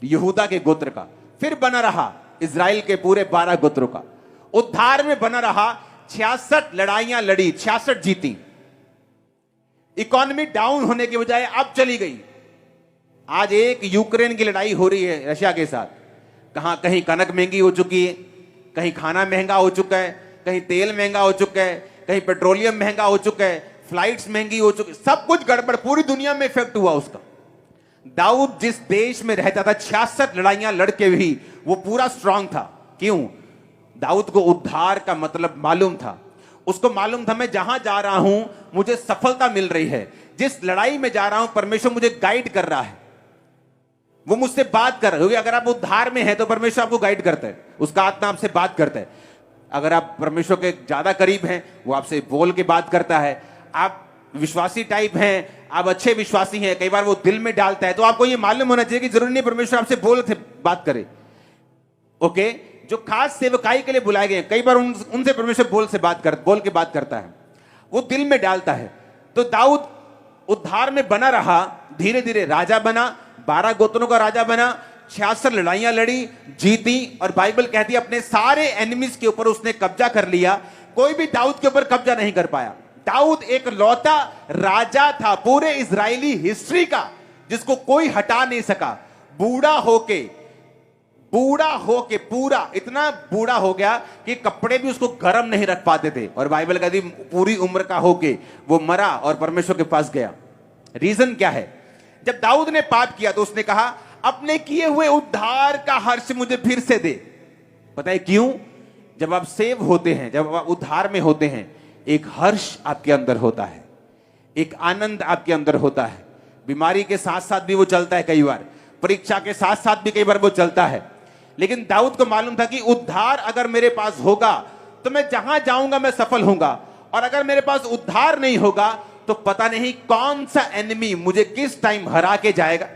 यहूदा के गोत्र का। फिर बना रहा इजराइल के पूरे 12 गोत्रों का। उद्धार में बना रहा, 66 लड़ाइयां लड़ी, 66 जीती। इकोनॉमी डाउन होने के बजाय अब चली गई। आज एक यूक्रेन की लड़ाई हो रही है रशिया के साथ। कहीं कनक महंगी हो चुकी है, कहीं खाना महंगा हो चुका है, कहीं तेल महंगा हो चुका है, कहीं पेट्रोलियम महंगा हो चुका है, फ्लाइट्स महंगी हो चुकी, सब कुछ गड़बड़, पूरी दुनिया में इफेक्ट हुआ उसका। दाऊद जिस देश में रहता था 66 लड़ाइयां लड़के भी वो पूरा स्ट्रांग था। क्यों? दाऊद को उद्धार का मतलब मालूम था। उसको मालूम था मैं जहां जा रहा हूं मुझे सफलता मिल रही है, जिस लड़ाई में जा रहा हूं परमेश्वर मुझे गाइड कर रहा है, वो मुझसे बात कर रहा है। क्योंकि अगर आप उद्धार में हैं तो परमेश्वर आपको गाइड करता है, उसका आत्मा आपसे बात करता है। अगर आप परमेश्वर के ज्यादा करीब हैं वो आपसे बोल के बात करता है। आप विश्वासी टाइप हैं, आप अच्छे विश्वासी हैं, कई बार वो दिल में डालता है, तो आपको ये मालूम होना चाहिए कि जरूरी नहीं परमेश्वर आपसे बोल से बात करे। ओके, जो खास सेवकाई के लिए बुलाए गए कई बार उनसे परमेश्वर बोल के बात करता है, वो दिल में डालता है। तो दाऊद उद्धार में बना रहा, धीरे धीरे राजा बना, 12 गोत्रों का राजा बना, 66 लड़ाइयां लड़ी, जीती, और बाइबल कहती है अपने सारे एनिमीज के ऊपर उसने कब्जा कर लिया। कोई भी दाऊद के ऊपर कब्जा नहीं कर पाया। दाऊद एक लौता राजा था पूरे इजरायली हिस्ट्री का जिसको कोई हटा नहीं सका। बूढ़ा होके पूरा इतना बूढ़ा हो गया कि कपड़े भी उसको गर्म नहीं रख पाते थे, और बाइबल कहती पूरी उम्र का होके वो मरा और परमेश्वर के पास गया। रीजन क्या है? जब दाऊद ने पाप किया तो उसने कहा अपने किए हुए उद्धार का हर्ष मुझे फिर से दे। पता है क्यों? जब आप सेव होते हैं, जब आप उद्धार में होते हैं, एक हर्ष आपके अंदर होता है, एक आनंद आपके अंदर होता है। बीमारी के साथ साथ भी वो चलता है, कई बार परीक्षा के साथ साथ भी कई बार वो चलता है। लेकिन दाऊद को मालूम था कि उद्धार अगर मेरे पास होगा तो मैं जहां जाऊंगा मैं सफल होऊंगा, और अगर मेरे पास उद्धार नहीं होगा तो पता नहीं कौन सा एनिमी मुझे किस टाइम हरा के जाएगा।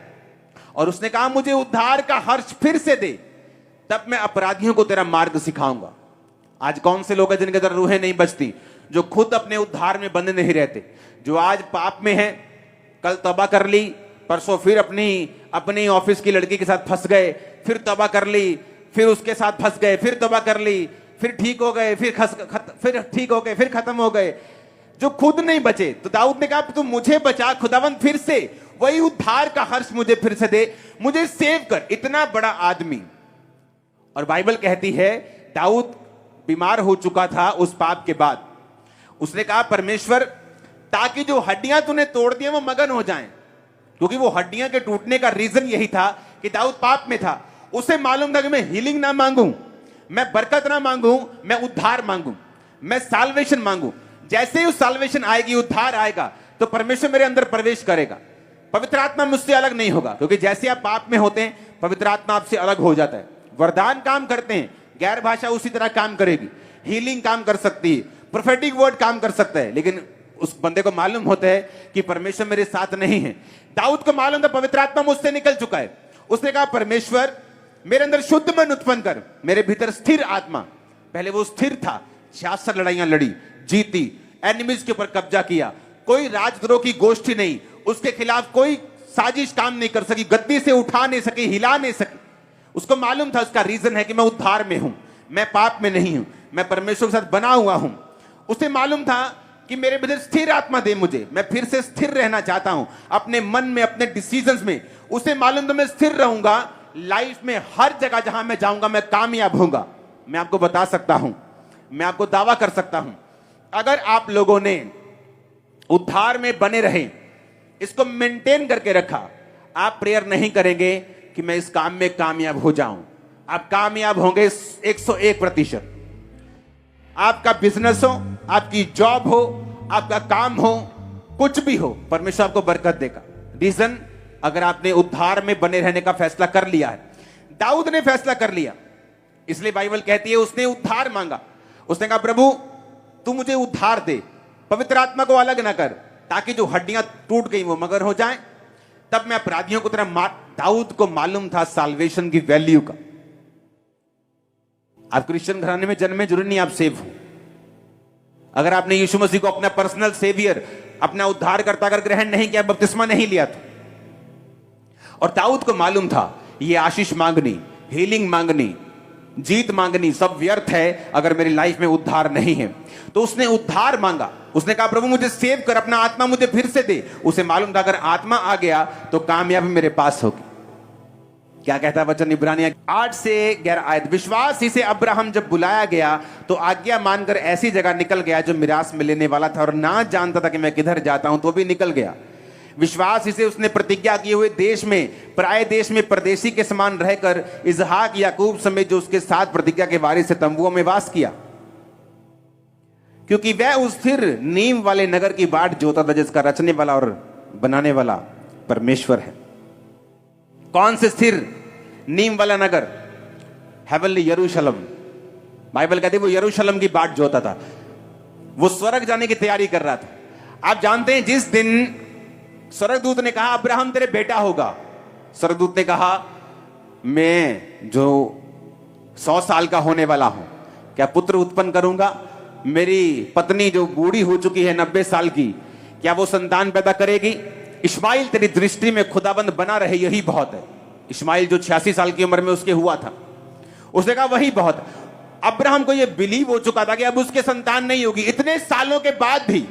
और उसने कहा मुझे उद्धार का हर्ष फिर से दे, तब मैं अपराधियों को तेरा मार्ग सिखाऊंगा। आज कौन से लोग हैं जिनके अंदर रूहें नहीं बचती, जो खुद अपने उद्धार में बंधे नहीं रहते, जो आज पाप में हैं, कल तौबा कर ली, परसों फिर अपनी ऑफिस की लड़की के साथ फंस गए, फिर तौबा कर ली, फिर उसके साथ फंस गए, फिर तौबा कर ली, फिर ठीक हो गए, फिर ठीक हो गए, फिर खत्म हो गए, जो खुद नहीं बचे। तो दाऊद ने कहा तुम मुझे बचा खुदावंद, फिर से वही उद्धार का हर्ष मुझे फिर से दे, मुझे सेव कर। इतना बड़ा आदमी। और बाइबल कहती है दाऊद बीमार हो चुका था उस पाप के बाद। उसने कहा परमेश्वर ताकि जो हड्डियां तूने तोड़ दी वो मगन हो जाएं, क्योंकि वो हड्डियां के टूटने का रीजन यही था कि दाऊद पाप में था। उसे मालूम था कि मैं हीलिंग ना मांगूं, मैं बरकत ना मांगूं, मैं उद्धार मांगूं, मैं साल्वेशन मांगूं। जैसे ही उस साल्वेशन आएगी, उद्धार आएगा, तो परमेश्वर मेरे अंदर प्रवेश करेगा। पवित्र आत्मा मुझसे अलग नहीं होगा, क्योंकि जैसे आप पाप में होते हैं पवित्र आत्मा आपसे अलग हो जाता है। वरदान काम करते हैं, गैर भाषा उसी तरह काम करेगी, हीलिंग काम कर सकती है, प्रोफेटिक वर्ड काम कर सकता है, लेकिन उस बंदे को मालूम होता है कि परमेश्वर मेरे साथ नहीं है। दाऊद को मालूम था पवित्र आत्मा मुझसे निकल चुका है। उसने कहा परमेश्वर मेरे अंदर शुद्ध मन उत्पन्न कर, मेरे भीतर स्थिर आत्मा। पहले वो स्थिर था, 66 लड़ाइयां लड़ी, जीती, एनिमीज के ऊपर कब्जा किया, कोई राजद्रोह की गोष्ठी नहीं, उसके खिलाफ कोई साजिश काम नहीं कर सकी, गद्दी से उठा नहीं सकी, हिला नहीं सकी। उसको मालूम था उसका रीजन है कि मैं उद्धार में हूं, मैं पाप में नहीं हूं, मैं परमेश्वर के साथ बना हुआ हूं। उसे मालूम था कि मेरे भीतर स्थिर आत्मा दे मुझे, मैं फिर से स्थिर रहना चाहता हूं अपने मन में, अपने डिसीजंस में। उसे मालूम था मैं स्थिर रहूंगा लाइफ में, हर जगह जहां मैं जाऊंगा मैं कामयाब होऊंगा। मैं आपको बता सकता हूं, मैं आपको दावा कर सकता हूं, अगर आप लोगों ने उद्धार में बने रहे, इसको मेंटेन करके रखा, आप प्रेयर नहीं करेंगे कि मैं इस काम में कामयाब हो जाऊं, आप कामयाब होंगे 101%। आपका बिजनेस हो, आपकी जॉब हो, आपका काम हो, कुछ भी हो, परमेश्वर आपको बरकत देगा। रीजन, अगर आपने उद्धार में बने रहने का फैसला कर लिया है। दाऊद ने फैसला कर लिया, इसलिए बाइबल कहती है उसने उद्धार मांगा। उसने कहा प्रभु तू मुझे उद्धार दे, पवित्र आत्मा को अलग ना कर, ताकि जो हड्डियां टूट गई वो मगर हो जाएं, तब मैं अपराधियों को तेरा मार। दाऊद को मालूम था साल्वेशन की वैल्यू का। आप क्रिश्चियन घराने में जन्मे जरूरी नहीं आप सेव हो। अगर आपने यीशु मसीह को अपना पर्सनल सेवियर, अपना उद्धारकर्ता अगर ग्रहण नहीं किया, बपतिस्मा नहीं लिया तो। और दाऊद को मालूम था ये आशीष मांगनी, हीलिंग मांगनी, जीत मांगनी सब व्यर्थ है अगर मेरी लाइफ में उद्धार नहीं है। तो उसने उद्धार मांगा। उसने कहा प्रभु मुझे सेव कर, अपना आत्मा मुझे फिर से दे। उसे मालूम था अगर आत्मा आ गया तो कामयाबी मेरे पास होगी। क्या कहता है वचन इब्रानिया 8 से 11 आयत। विश्वास ही से अब्राहम जब बुलाया गया तो आज्ञा मानकर ऐसी जगह निकल गया जो मिरास में लेने वाला था, और ना जानता था कि मैं किधर जाता हूं, तो भी निकल गया। विश्वास ही से उसने प्रतिज्ञा किए हुए देश में, पराये देश में परदेशी के समान रहकर इसहाक याकूब समेत जो उसके साथ प्रतिज्ञा के वारिस से तंबुओं में वास किया, क्योंकि वह उस स्थिर नींव वाले नगर की बाट जोता था जिसका रचने वाला और बनाने वाला परमेश्वर है। कौन से स्थिर नींव वाला नगर? हेवनली यरूशलेम। बाइबल कहती है वो यरूशलेम की बाट जोता था, वो स्वर्ग जाने की तैयारी कर रहा था। आप जानते हैं जिस दिन स्वर्गदूत ने कहा अब्राहम तेरे बेटा होगा, स्वर्गदूत ने कहा मैं जो 100 साल का होने वाला हूं, क्या पुत्र उत्पन्न करूंगा? मेरी पत्नी जो बूढ़ी हो चुकी है 90 साल की, क्या वो संतान पैदा करेगी? इस्माइल तेरी दृष्टि में खुदाबंद बना रहे यही बहुत है। इस्माइल जो 86 साल की उम्र में उसके हुआ था, उसने कहा वही बहुत है। अब्राहम को यह बिलीव हो चुका था कि अब उसके संतान नहीं होगी। इतने सालों के बाद भी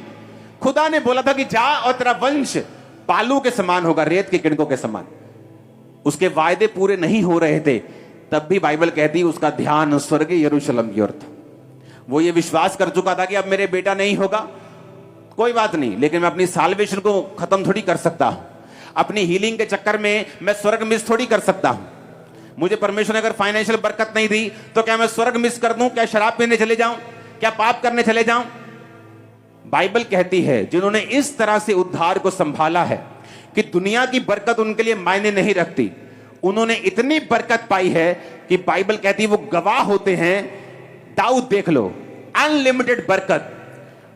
खुदा ने बोला था कि जा और तेरा वंश बालू के समान होगा, रेत के किणकों के समान। उसके वायदे पूरे नहीं हो रहे थे, तब भी बाइबल कहती है उसका ध्यान स्वर्गीय यरूशलेम की ओर था। वो ये विश्वास कर चुका था कि अब मेरे बेटा नहीं होगा, कोई बात नहीं, लेकिन मैं अपनी साल्वेशन को खत्म थोड़ी कर सकता हूं। अपनी हीलिंग के चक्कर में मैं स्वर्ग मिस थोड़ी कर सकता हूं। मुझे परमेश्वर ने अगर फाइनेंशियल बरकत नहीं दी तो क्या मैं स्वर्ग मिस कर दूं? क्या शराब पीने चले जाऊं? क्या पाप करने चले जाऊं? बाइबल कहती है जिन्होंने इस तरह से उद्धार को संभाला है कि दुनिया की बरकत उनके लिए मायने नहीं रखती, उन्होंने इतनी बरकत पाई है कि बाइबल कहती है वो गवाह होते हैं। दाऊद देख लो, अनलिमिटेड बरकत।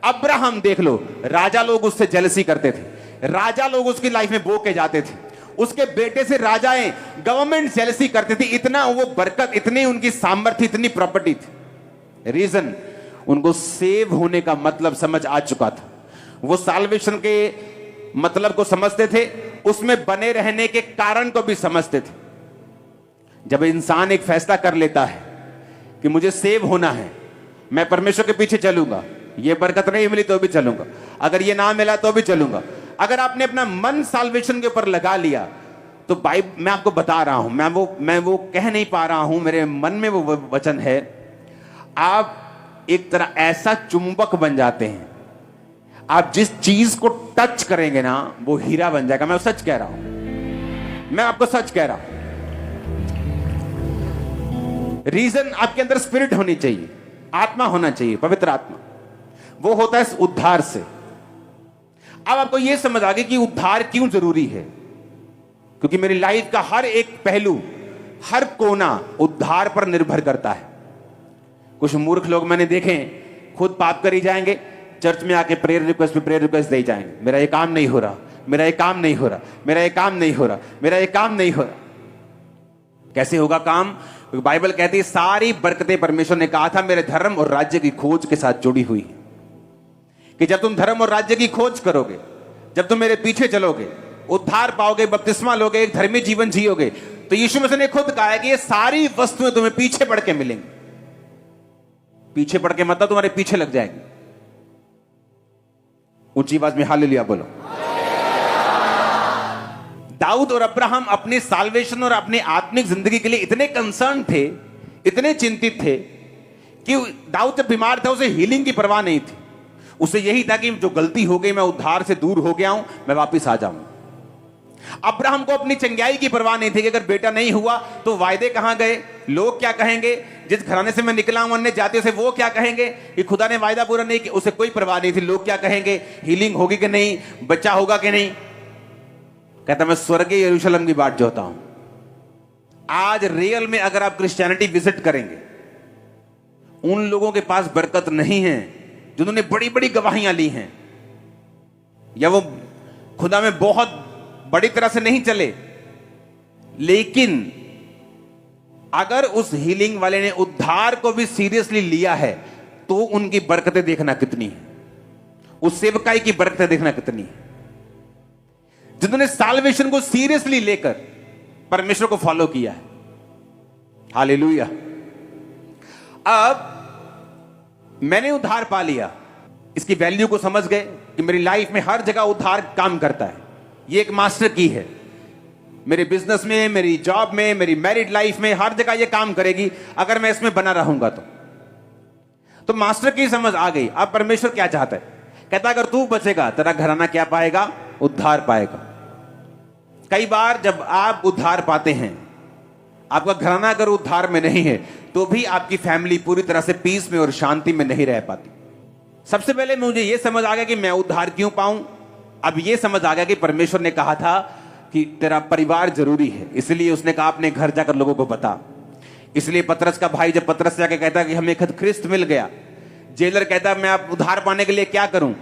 अब्राहम देख लो, राजा लोग उससे जेलसी करते थे, राजा लोग उसकी लाइफ में बो के जाते थे, उसके बेटे से राजाएं गवर्नमेंट जेलसी करते थे। इतना वो बरकत, इतनी उनकी सामर्थ्य, इतनी प्रॉपर्टी थी। रीजन, उनको सेव होने का मतलब समझ आ चुका था। वो साल्वेशन के मतलब को समझते थे, उसमें बने रहने के कारण को भी समझते थे। जब इंसान एक फैसला कर लेता है कि मुझे सेव होना है, मैं परमेश्वर के पीछे चलूंगा, ये बरकत नहीं मिली तो भी चलूंगा, अगर ये ना मिला तो भी चलूंगा। अगर आपने अपना मन साल्वेशन के ऊपर लगा लिया तो मैं आपको बता रहा हूं, मैं वो कह नहीं पा रहा हूं, मेरे मन में वो वचन है, आप एक तरह ऐसा चुंबक बन जाते हैं, आप जिस चीज को टच करेंगे ना वो हीरा बन जाएगा। मैं सच कह रहा हूं, मैं आपको सच कह रहा हूं। रीजन, आपके अंदर स्पिरिट होनी चाहिए, आत्मा होना चाहिए, पवित्र आत्मा। वो होता है इस उद्धार से। अब आपको यह समझ आ गई कि उद्धार क्यों जरूरी है, क्योंकि मेरी लाइफ का हर एक पहलू, हर कोना उद्धार पर निर्भर करता है। कुछ मूर्ख लोग मैंने देखे खुद पाप करी जाएंगे, चर्च में आके प्रेयर रिक्वेस्ट पे प्रेयर रिक्वेस्ट दे जाएंगे, मेरा ये काम नहीं हो रहा, मेरा ये काम नहीं हो रहा, मेरा ये काम नहीं हो रहा, मेरा ये काम नहीं हो रहा। कैसे होगा काम? बाइबल कहती है सारी बरकतें परमेश्वर ने कहा था मेरे धर्म और राज्य की खोज के साथ जुड़ी हुई है, कि जब तुम धर्म और राज्य की खोज करोगे, जब तुम मेरे पीछे चलोगे, उद्धार पाओगे, बपतिस्मा लोगे, एक धर्मी जीवन जियोगे, तो यीशु मसीह ने खुद कहा है कि ये सारी वस्तुएं तुम्हें पीछे पड़ के मिलेंगी। पीछे पड़ के मतलब तुम्हारे पीछे लग जाएंगे। ऊंची आवाज में हालेलुया बोलो। दाऊद और अब्राहम अपने साल्वेशन और अपनी आत्मिक जिंदगी के लिए इतने कंसर्न थे, इतने चिंतित थे कि दाऊद जब बीमार था उसे हीलिंग की परवाह नहीं थी। उसे यही था कि जो गलती हो गई, मैं उद्धार से दूर हो गया हूं, मैं वापस आ जाऊं। अब्राहम को अपनी चंगाई की परवाह नहीं थी कि अगर बेटा नहीं हुआ तो वायदे कहां गए, लोग क्या कहेंगे, जिस घराने से मैं निकला हूं अन्य जातियों से वो क्या कहेंगे कि खुदा ने वायदा पूरा नहीं किया। उसे कोई परवाह नहीं थी, लोग क्या कहेंगे, हीलिंग होगी कि नहीं, बच्चा होगा कि नहीं। कहता मैं स्वर्गीय यरूशलेम की बाट जोता हूं। आज रियल में अगर आप क्रिश्चियनिटी विजिट करेंगे, उन लोगों के पास बरकत नहीं है जिन्होंने बड़ी बड़ी गवाहियां ली हैं, या वो खुदा में बहुत बड़ी तरह से नहीं चले, लेकिन अगर उस हीलिंग वाले ने उद्धार को भी सीरियसली लिया है तो उनकी बरकतें देखना कितनी है, उस सेवकाई की बरकतें देखना कितनी है। जिन्होंने साल्वेशन को सीरियसली लेकर परमेश्वर को फॉलो किया है। हालेलुया। अब मैंने उद्धार पा लिया, इसकी वैल्यू को समझ गए कि मेरी लाइफ में हर जगह उद्धार काम करता है, ये एक मास्टर की है। मेरे बिजनेस में, मेरी जॉब में, मेरी मैरिड लाइफ में, हर जगह ये काम करेगी अगर मैं इसमें बना रहूंगा तो मास्टर की समझ आ गई। अब परमेश्वर क्या चाहता है? कहता अगर तू बचेगा तेरा घराना क्या पाएगा? उद्धार पाएगा। कई बार जब आप उद्धार पाते हैं, आपका घराना अगर उद्धार में नहीं है तो भी आपकी फैमिली पूरी तरह से पीस में और शांति में नहीं रह पाती। सबसे पहले मुझे यह समझ आ गया कि मैं उद्धार क्यों पाऊं। अब यह समझ आ गया कि परमेश्वर ने कहा था कि तेरा परिवार जरूरी है, इसलिए उसने कहा अपने घर जाकर लोगों को बता। इसलिए पतरस का भाई जब पतरस से जाके कहता कि हमें खत ख्रिस्त मिल गया, जेलर कहता मैं आप उद्धार पाने के लिए क्या करूं?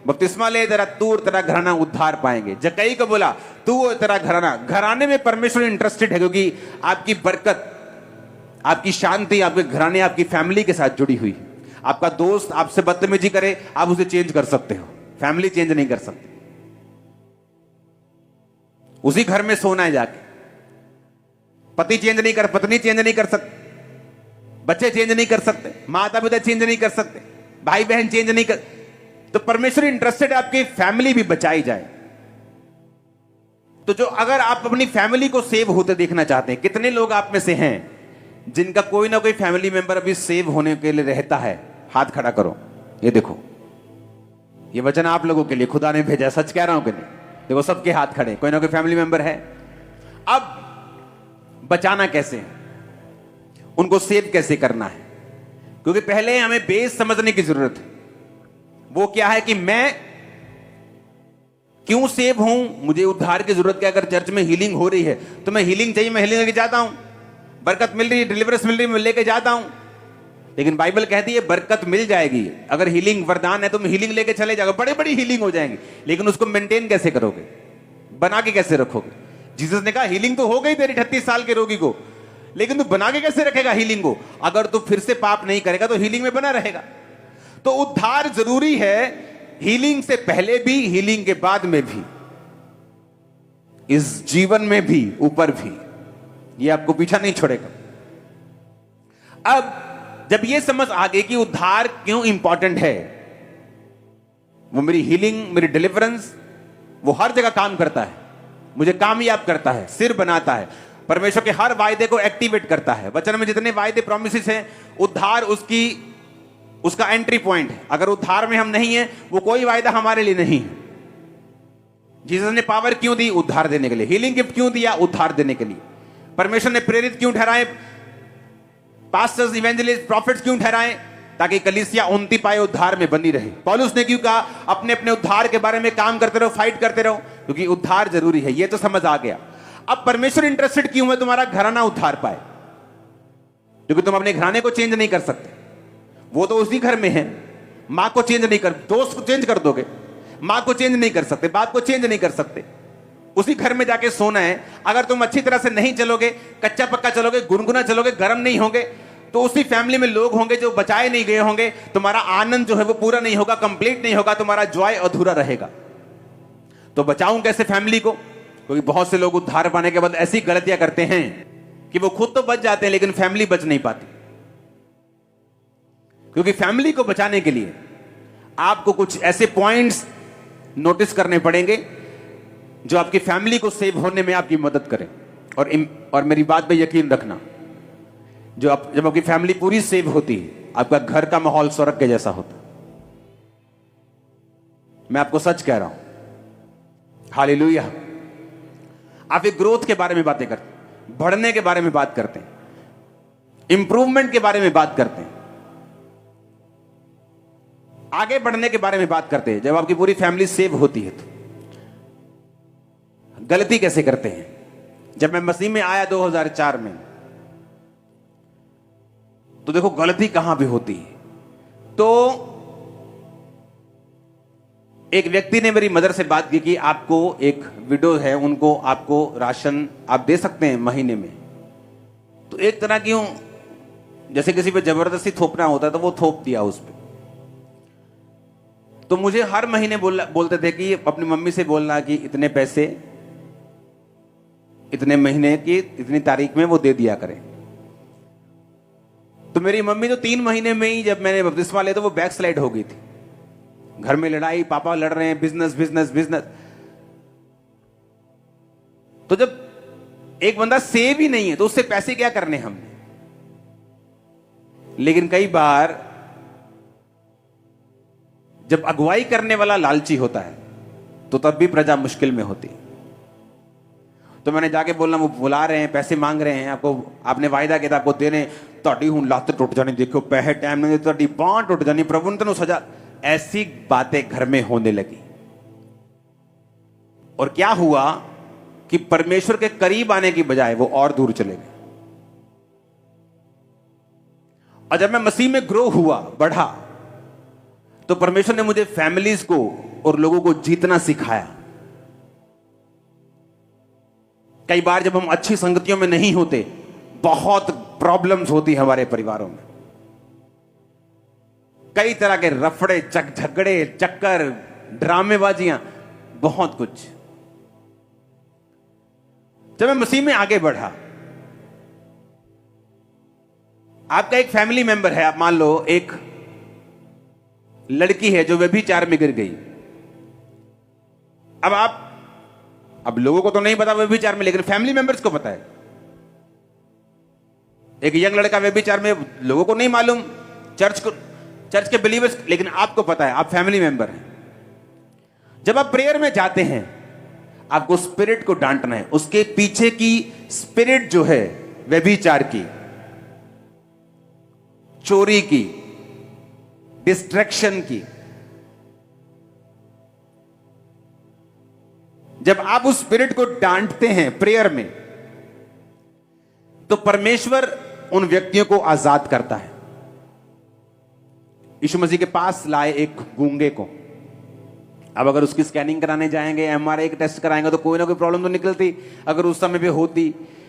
बपतिस्मा ले, तेरा तू और तेरा घराना उद्धार पाएंगे। जक्कई को बोला तू और तेरा घराना। घराने में परमेश्वर इंटरेस्टेड है क्योंकि आपकी बरकत, आपकी शांति आपके घराने, आपकी फैमिली के साथ जुड़ी हुई है। आपका दोस्त आपसे बदतमीजी करे, आप उसे चेंज कर सकते हो, फैमिली चेंज नहीं कर सकते। उसी घर में सोना है जाके, पति चेंज नहीं कर, पत्नी चेंज नहीं कर सकते, बच्चे चेंज नहीं कर सकते, माता पिता चेंज नहीं कर सकते, भाई बहन चेंज नहीं कर। तो परमेश्वर इंटरेस्टेड है आपकी फैमिली भी बचाई जाए। तो जो अगर आप अपनी फैमिली को सेव होते देखना चाहते हैं, कितने लोग आप में से हैं जिनका कोई ना कोई फैमिली मेंबर अभी सेव होने के लिए रहता है? हाथ खड़ा करो। ये देखो, ये वचन आप लोगों के लिए खुदा ने भेजा, सच कह रहा हूं कि नहीं? देखो सबके हाथ खड़े, कोई ना कोई फैमिली मेंबर है। अब बचाना कैसे है, उनको सेव कैसे करना है? क्योंकि पहले हमें बेस समझने की जरूरत है। वो क्या है कि मैं क्यों सेव हूं, मुझे उद्धार की जरूरत क्या? अगर चर्च में हीलिंग हो रही है तो मैं हीलिंग चाहिए, मैं हीलिंग लेके जाता हूं। बरकत मिल रही है, डिलीवरेंस मिल रही है, मैं लेके जाता हूं। लेकिन बाइबल कहती है बरकत मिल जाएगी अगर हीलिंग वरदान है, तुम हीलिंग लेके चले जाओगे, बड़ी बड़ी हीलिंग हो जाएंगी, लेकिन उसको मेंटेन कैसे करोगे, बना के कैसे रखोगे? जीसस ने कहा हीलिंग तो हो गई तेरी 38 साल के रोगी को, लेकिन तू बना के कैसे रखेगा हीलिंग को? अगर तू फिर से पाप नहीं करेगा तो हीलिंग में बना रहेगा। तो उद्धार जरूरी है, हीलिंग से पहले भी, हीलिंग के बाद में भी, इस जीवन में भी, ऊपर भी। ये आपको पीछा नहीं छोड़ेगा। अब जब ये समझ आ गई कि उद्धार क्यों इंपॉर्टेंट है, वो मेरी हीलिंग, मेरी डिलीवरेंस, वो हर जगह काम करता है, मुझे कामयाब करता है, सिर बनाता है, परमेश्वर के हर वायदे को एक्टिवेट करता है। वचन में जितने वायदे प्रोमिसेस हैं, उद्धार उसका एंट्री पॉइंट है। अगर उद्धार में हम नहीं है, वो कोई वायदा हमारे लिए नहीं है। जीसस ने पावर क्यों दी? उद्धार देने के लिए। हीलिंग गिफ्ट क्यों दिया? उद्धार देने के लिए। परमेश्वर ने प्रेरित क्यों ठहराए? पास्टर्स, इवेंजलिस्ट, प्रॉफिट्स क्यों ठहराए? ताकि कलीसिया उन्नति पाए, उद्धार में बनी रहे। पौलुस ने क्यों कहा अपने अपने उद्धार के बारे में काम करते रहो, फाइट करते रहो, क्योंकि उद्धार जरूरी है। ये तो समझ आ गया। अब परमेश्वर इंटरेस्टेड क्यों है तुम्हारा घराना उद्धार पाए? क्योंकि तुम अपने घराने को चेंज नहीं कर सकते, वो तो उसी घर में है। मां को चेंज नहीं कर, दोस्त को चेंज कर दोगे, मां को चेंज नहीं कर सकते, बाप को चेंज नहीं कर सकते। उसी घर में जाके सोना है। अगर तुम अच्छी तरह से नहीं चलोगे, कच्चा पक्का चलोगे, गुनगुना चलोगे, गर्म नहीं होगे, तो उसी फैमिली में लोग होंगे जो बचाए नहीं गए होंगे। तुम्हारा आनंद जो है वो पूरा नहीं होगा, कंप्लीट नहीं होगा, तुम्हारा जॉय अधूरा रहेगा। तो बचाऊं कैसे फैमिली को? क्योंकि बहुत से लोग उद्धार पाने के बाद ऐसी गलतियां करते हैं कि वो खुद तो बच जाते हैं लेकिन फैमिली बच नहीं पाती। क्योंकि फैमिली को बचाने के लिए आपको कुछ ऐसे पॉइंट्स नोटिस करने पड़ेंगे जो आपकी फैमिली को सेव होने में आपकी मदद करें। और मेरी बात पे यकीन रखना, जब आपकी फैमिली पूरी सेव होती है, आपका घर का माहौल स्वर्ग के जैसा होता है। मैं आपको सच कह रहा हूं। हालेलुया। आप एक ग्रोथ के बारे में बातें करते हैं, बढ़ने के बारे में बात करते हैं, इंप्रूवमेंट के बारे में बात करते हैं, आगे बढ़ने के बारे में बात करते हैं। जब आपकी पूरी फैमिली सेव होती है तो गलती कैसे करते हैं? जब मैं मसीह में आया 2004 में, तो देखो गलती कहां भी होती है। तो एक व्यक्ति ने मेरी मदर से बात की कि आपको, एक विडो है, उनको आपको राशन आप दे सकते हैं महीने में। तो एक तरह की जैसे किसी पे जबरदस्ती थोपना होता है, तो वो थोप दिया उस पे। तो मुझे हर महीने बोलते थे कि अपनी मम्मी से बोलना कि इतने पैसे इतने महीने की इतनी तारीख में वो दे दिया करें। तो मेरी मम्मी तो 3 महीने में ही, जब मैंने बपतिस्मा लिया, तो वो बैक स्लाइड हो गई थी। घर में लड़ाई, पापा लड़ रहे हैं, बिजनेस बिजनेस बिजनेस। तो जब एक बंदा सेव ही नहीं है तो उससे पैसे क्या करने हमने। लेकिन कई बार जब अगुवाई करने वाला लालची होता है तो तब भी प्रजा मुश्किल में होती। तो मैंने जाके बोलना, वो बुला रहे हैं, पैसे मांग रहे हैं, आपको आपने वायदा किया था आपको देने, ਤੁਹਾਡੀ ਹੁਣ ਲੱਤ टूट जानी, देखो पैसे टाइम नहीं, ਤੁਹਾਡੀ बांह टूट जानी, प्रभु ने तेन सजा। ऐसी बातें घर में होने लगी और क्या हुआ कि परमेश्वर के करीब आने की बजाय वो और दूर चले गए। और जब मैं मसीह में ग्रो हुआ, बढ़ा, तो परमेश्वर ने मुझे फैमिलीज को और लोगों को जीतना सिखाया। कई बार जब हम अच्छी संगतियों में नहीं होते, बहुत प्रॉब्लम्स होती हमारे परिवारों में, कई तरह के रफड़े झगड़े चक्कर ड्रामेबाजियां, बहुत कुछ। जब मैं मसीह में आगे बढ़ा, आपका एक फैमिली मेंबर है, आप मान लो एक लड़की है जो व्यभिचार में गिर गई। अब लोगों को तो नहीं पता व्यभिचार में, लेकिन फैमिली मेंबर्स को पता है। एक यंग लड़का व्यभिचार में, लोगों को नहीं मालूम, चर्च के बिलीवर्स, लेकिन आपको पता है, आप फैमिली मेंबर हैं। जब आप प्रेयर में जाते हैं, आपको स्पिरिट को डांटना है। उसके पीछे की स्पिरिट जो है व्यभिचार की, चोरी की, डिस्ट्रैक्शन की, जब आप उस स्पिरिट को डांटते हैं प्रेयर में, तो परमेश्वर उन व्यक्तियों को आजाद करता है। यीशु मसीह के पास लाए एक गूंगे को। अब अगर उसकी स्कैनिंग कराने जाएंगे, एमआरआई का टेस्ट कराएंगे, तो कोई ना कोई प्रॉब्लम तो निकलती। अगर उस समय पे होती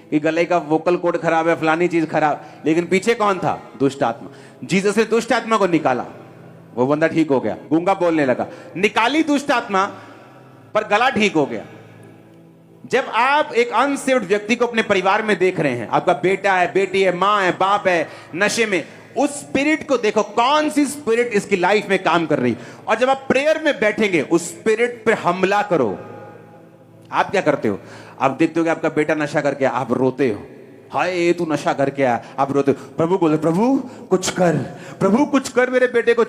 कि गले का वोकल कोड खराब है, फलानी चीज खराब, लेकिन पीछे कौन था? दुष्ट आत्मा। जीसस ने दुष्ट आत्मा को निकाला, वो बंदा ठीक हो गया, गूंगा बोलने लगा। निकाली दुष्ट आत्मा, पर गला ठीक हो गया। जब आप एक अनसेव्ड व्यक्ति को अपने परिवार में देख रहे हैं, आपका बेटा है, बेटी है, मां है, बाप है, नशे में, उस स्पिरिट को देखो, कौन सी स्पिरिट इसकी लाइफ में काम कर रही। और जब आप प्रेयर में बैठेंगे, उस स्पिरिट पे हमला करो। आप क्या करते हो? आप देखते हो कि आपका बेटा नशा करके, आप रोते हो, हाय तू नशा करके आया, आप रोते हो। प्रभु बोले, प्रभु कुछ कर, प्रभु कुछ कर मेरे बेटे को।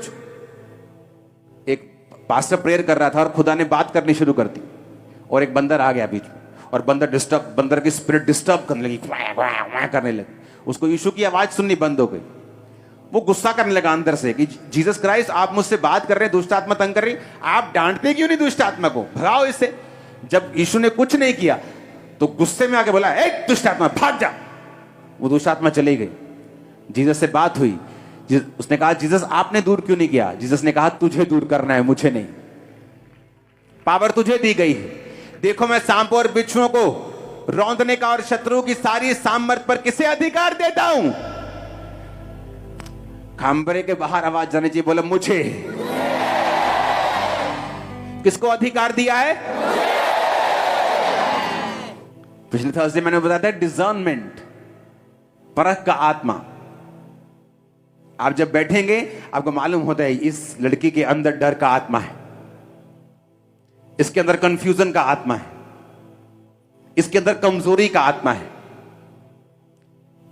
एक पास्टर प्रेयर कर रहा था और खुदा ने बात करनी शुरू कर दी, और एक बंदर आ गया बीच में, और बंदर की स्पिरिट डिस्टर्ब करने लगी, करने लगी। उसको यीशु की आवाज सुननी बंद हो गई। वो गुस्सा करने लगा अंदर से कि जीसस क्राइस्ट, आप मुझसे बात कर रहे हैं, दुष्ट आत्मा तंग कर रही, आप डांटते क्यों नहीं दुष्ट आत्मा को? भगाओ इससे। जब यीशु ने कुछ नहीं किया तो गुस्से में आके बोला, ए दुष्ट आत्मा भाग जा। वो दुष्ट आत्मा चली गई। जीसस से बात हुई, उसने कहा, जीसस आपने दूर क्यों नहीं किया? जीसस ने कहा, तुझे दूर करना है, मुझे नहीं। पावर तुझे दी गई है। देखो मैं सांपों और बिच्छुओं को रौंदने का और शत्रु की सारी सामर्थ पर किसे अधिकार देता हूं? खंबरे के बाहर आवाज जानी चाहिए, बोले मुझे। किसको अधिकार दिया है? पिछले थर्सडे मैंने बताया था, डिजर्नमेंट, परख का आत्मा। आप जब बैठेंगे, आपको मालूम होता है इस लड़की के अंदर डर का आत्मा है, इसके अंदर कंफ्यूजन का आत्मा है, इसके अंदर कमजोरी का आत्मा है।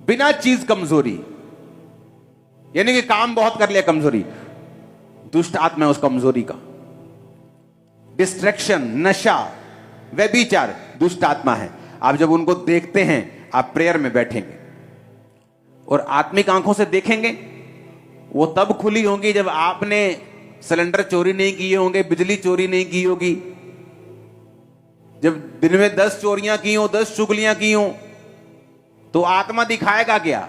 बिना चीज कमजोरी, यानी कि काम बहुत कर लिया, कमजोरी, दुष्ट आत्मा है उस कमजोरी का। डिस्ट्रैक्शन, नशा, व्यभिचार, दुष्ट आत्मा है। आप जब उनको देखते हैं, आप प्रेयर में बैठेंगे और आत्मिक आंखों से देखेंगे, वो तब खुली होंगी जब आपने सिलेंडर चोरी नहीं किए होंगे, बिजली चोरी नहीं की होगी, जब दिन में 10 चोरियां की हो, 10 चुगलियां की हो, तो आत्मा दिखाएगा क्या?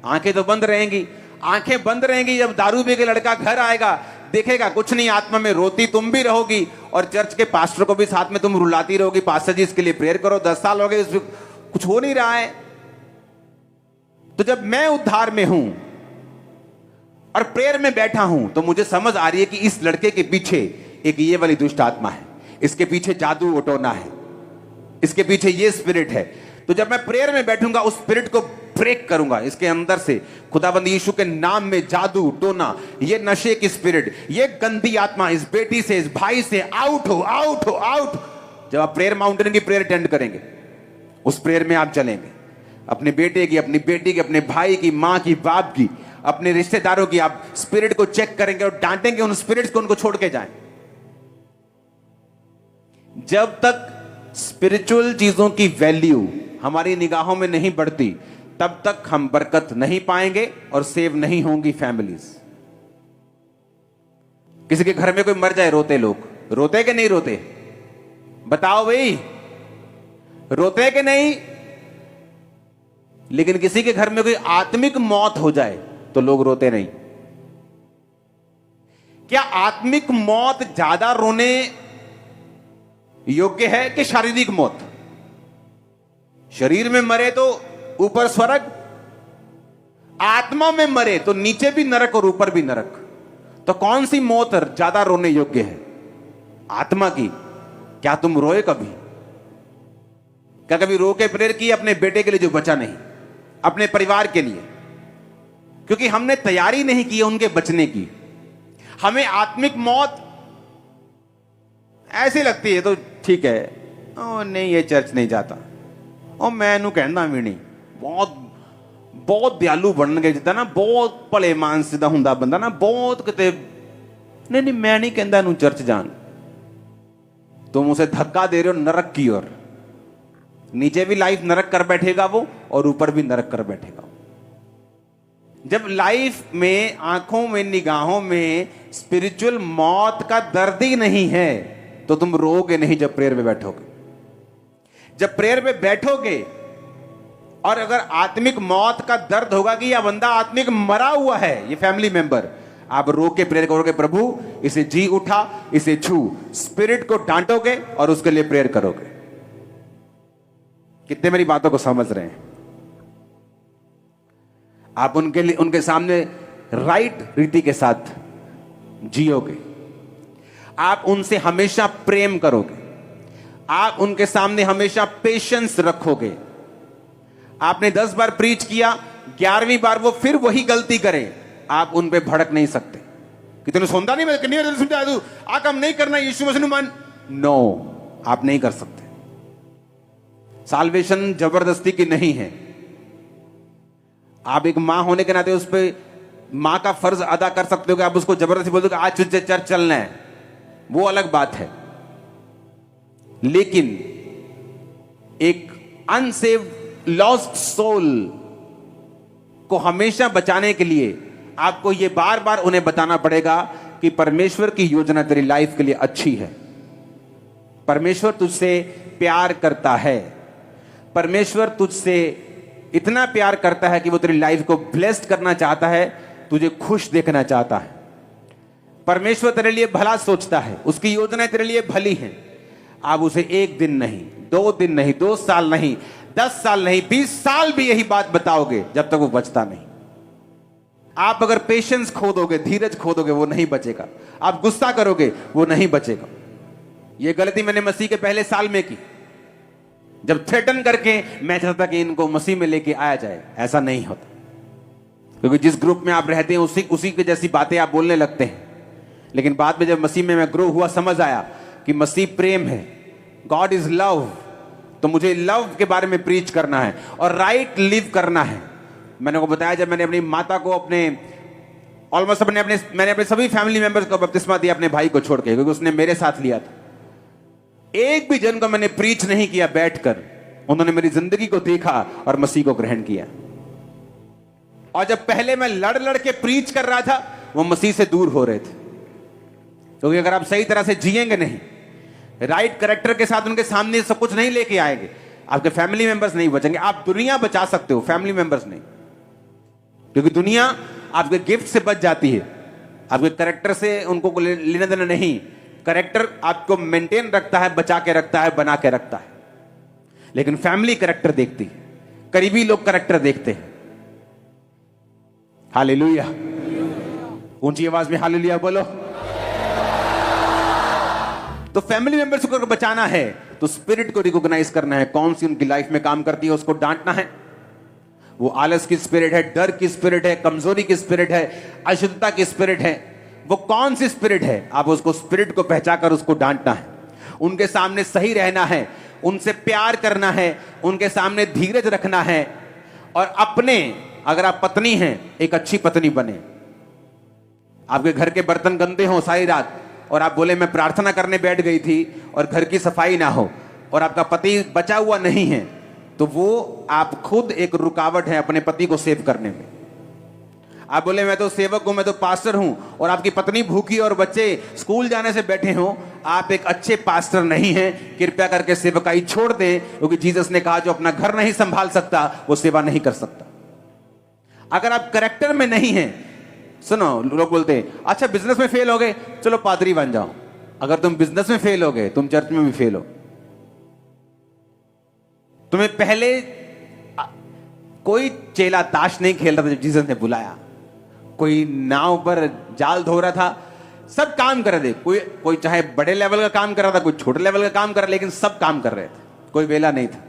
आंखें तो बंद रहेंगी। आंखें बंद रहेंगी जब दारू पी के लड़का घर आएगा, देखेगा कुछ नहीं, आत्मा में रोती तुम भी रहोगी, और चर्च के पास्टर को भी साथ में तुम रुलाती रहोगी, पास्टर जी इसके लिए प्रेयर करो, 10 साल हो गए, कुछ हो नहीं रहा है। तो जब मैं उद्धार में हूं और प्रेयर में बैठा हूं, तो मुझे समझ आ रही है कि इस लड़के के पीछे एक ये वाली दुष्ट आत्मा है, इसके पीछे जादू उटोना है, इसके पीछे ये स्पिरिट है। तो जब मैं प्रेयर में बैठूंगा, उस स्पिरिट को ब्रेक करूंगा इसके अंदर से, खुदाबंद यीशु के नाम में। जादू टोना, ये नशे की स्पिरिट, ये गंदी आत्मा इस बेटी से, इस भाई से आउट हो, आउट हो, आउट। जब आप प्रेयर माउंटेन की प्रेयर अटेंड करेंगे उस प्रेयर में आप चलेंगे, अपने बेटे की, अपनी बेटी की, अपने भाई की, मां की, बाप की, अपने रिश्तेदारों की आप स्पिरिट को चेक करेंगे और डांटेंगे उन स्पिरिट्स को, उनको छोड़ के जाएं। जब तक स्पिरिचुअल चीजों की वैल्यू हमारी निगाहों में नहीं बढ़ती, तब तक हम बरकत नहीं पाएंगे और सेव नहीं होंगी फैमिलीज। किसी के घर में कोई मर जाए, रोते लोग, रोते कि नहीं रोते? बताओ भाई, रोते कि नहीं? लेकिन किसी के घर में कोई आत्मिक मौत हो जाए तो लोग रोते नहीं। क्या आत्मिक मौत ज्यादा रोने योग्य है कि शारीरिक मौत? शरीर में मरे तो ऊपर स्वर्ग, आत्मा में मरे तो नीचे भी नरक और ऊपर भी नरक। तो कौन सी मौत ज्यादा रोने योग्य है? आत्मा की। क्या तुम रोए कभी? क्या कभी रो के प्रेयर की अपने बेटे के लिए जो बचा नहीं, अपने परिवार के लिए? क्योंकि हमने तैयारी नहीं की है उनके बचने की। हमें आत्मिक मौत ऐसी लगती है तो ठीक है, ओ नहीं ये चर्च नहीं जाता, ओ मैं इनू कहना भी नहीं, बहुत बहुत दयालु बन गए जिदा ना, बहुत भले मानस दा हुंदा बंदा ना, बहुत किते नहीं नहीं मैं नहीं कहता इनू चर्च जान। तुम उसे धक्का दे रहे हो नरक की ओर। नीचे भी लाइफ नरक कर बैठेगा वो, और ऊपर भी नरक कर बैठेगा। जब लाइफ में, आंखों में, निगाहों में स्पिरिचुअल मौत का दर्द ही नहीं है तो तुम रोगे नहीं जब प्रेयर में बैठोगे। जब प्रेयर में बैठोगे और अगर आत्मिक मौत का दर्द होगा कि यह बंदा आत्मिक मरा हुआ है, ये फैमिली मेंबर, आप रो के प्रेयर करोगे, प्रभु इसे जी उठा, इसे छू, स्पिरिट को डांटोगे और उसके लिए प्रेयर करोगे। कितने मेरी बातों को समझ रहे हैं? आप उनके लिए, उनके सामने राइट रीति के साथ जियोगे, आप उनसे हमेशा प्रेम करोगे, आप उनके सामने हमेशा पेशेंस रखोगे। आपने 10 बार प्रीच किया, 11वीं बार वो फिर वही गलती करें, आप उन पे भड़क नहीं सकते कि तूने सुनता नहीं, मैं कितनी बार समझाया तू आ काम नहीं करना, यीशु मसीह मान। नो, आप नहीं कर सकते। साल्वेशन जबरदस्ती की नहीं है। आप एक मां होने के नाते उस पर मां का फर्ज अदा कर सकते हो कि आप उसको जबरदस्ती बोल दो कि आज तुझे चर्च चलना है, वो अलग बात है। लेकिन एक अनसेव्ड लॉस्ट सोल को हमेशा बचाने के लिए आपको यह बार बार उन्हें बताना पड़ेगा कि परमेश्वर की योजना तेरी लाइफ के लिए अच्छी है। परमेश्वर तुझसे प्यार करता है। परमेश्वर तुझसे इतना प्यार करता है कि वो तेरी लाइफ को ब्लेस्ड करना चाहता है, तुझे खुश देखना चाहता है। परमेश्वर तेरे लिए भला सोचता है, उसकी योजनाएं तेरे लिए भली हैं। आप उसे 1 दिन नहीं, 2 दिन नहीं, 2 साल नहीं, 10 साल नहीं, 20 साल भी यही बात बताओगे, जब तक वो बचता नहीं। आप अगर पेशेंस खो दोगे, धीरज खो दोगे, वो नहीं बचेगा। आप गुस्सा करोगे, वो नहीं बचेगा। ये गलती मैंने मसीह के पहले साल में की, जब थ्रेटन करके मैं चाहता कि इनको मसीह में लेके आया जाए। ऐसा नहीं होता, क्योंकि जिस ग्रुप में आप रहते हैं उसी के जैसी बातें आप बोलने लगते हैं। लेकिन बाद में जब मसीह में मैं ग्रो हुआ, समझ आया कि मसीह प्रेम है, गॉड इज लव, तो मुझे लव के बारे में प्रीच करना है और राइट लिव करना है। मैंने को बताया, जब मैंने अपनी माता को मैंने अपने सभी फैमिली मेंबर्स को बपतिस्मा दिया, अपने भाई को छोड़ के, क्योंकि उसने मेरे साथ लिया था। एक भी जन को मैंने प्रीच नहीं किया बैठकर, उन्होंने मेरी जिंदगी को देखा और मसीह को ग्रहण किया। और जब पहले मैं लड़ के प्रीच कर रहा था, वो मसीह से दूर हो रहे थे। क्योंकि अगर आप सही तरह से जिएंगे नहीं, राइट कैरेक्टर के साथ उनके सामने सब कुछ नहीं लेके आएंगे, आपके फैमिली मेंबर्स नहीं बचेंगे। आप दुनिया बचा सकते हो, फैमिली मेंबर्स नहीं, क्योंकि दुनिया आपके गिफ्ट से बच जाती है, आपके कैरेक्टर से उनको लेना देना नहीं। कैरेक्टर आपको मेंटेन रखता है, बचा के रखता है, बना के रखता है। लेकिन फैमिली कैरेक्टर देखती है, करीबी लोग कैरेक्टर देखते हैं। हालेलुया, ऊंची आवाज में हालेलुया बोलो। तो फैमिली मेंबर्स को बचाना है तो स्पिरिट को रिकॉग्नाइज करना है, कौन सी उनकी लाइफ में काम करती है, उसको डांटना है। वो आलस की स्पिरिट है, डर की स्पिरिट है, कमजोरी की स्पिरिट है, अशुद्धता की स्पिरिट है, वो कौन सी स्पिरिट है, आप उसको स्पिरिट को पहचान कर उसको डांटना है। उनके सामने सही रहना है, उनसे प्यार करना है, उनके सामने धीरज रखना है, और अपने, अगर आप पत्नी हैं, एक अच्छी पत्नी बने। आपके घर के बर्तन गंदे हो सारी रात और आप बोले मैं प्रार्थना करने बैठ गई थी और घर की सफाई ना हो, और आपका पति बचा हुआ नहीं है, तो वो आप खुद एक रुकावट है अपने पति को सेव करने में। आप बोले मैं तो सेवक हूं, मैं तो पास्टर हूं, और आपकी पत्नी भूखी और बच्चे स्कूल जाने से बैठे हो, आप एक अच्छे पास्टर नहीं हैं। कृपया करके सेवकाई छोड़ दें, क्योंकि जीसस ने कहा जो अपना घर नहीं संभाल सकता वो सेवा नहीं कर सकता। अगर आप कैरेक्टर में नहीं हैं, सुनो, लोग बोलते हैं अच्छा बिजनेस में फेल हो गए, चलो पादरी बन जाओ। अगर तुम बिजनेस में फेल हो गए, तुम चर्च में भी फेल हो। तुम्हें पहले कोई चेला ताश नहीं खेल रहा था जब जीसस ने बुलाया, कोई नाव पर जाल धो रहा था, सब काम कर रहे थे। कोई चाहे बड़े लेवल का काम कर रहा था, कोई छोटे लेवल का काम कर रहा, लेकिन सब काम कर रहे थे, कोई वेला नहीं था।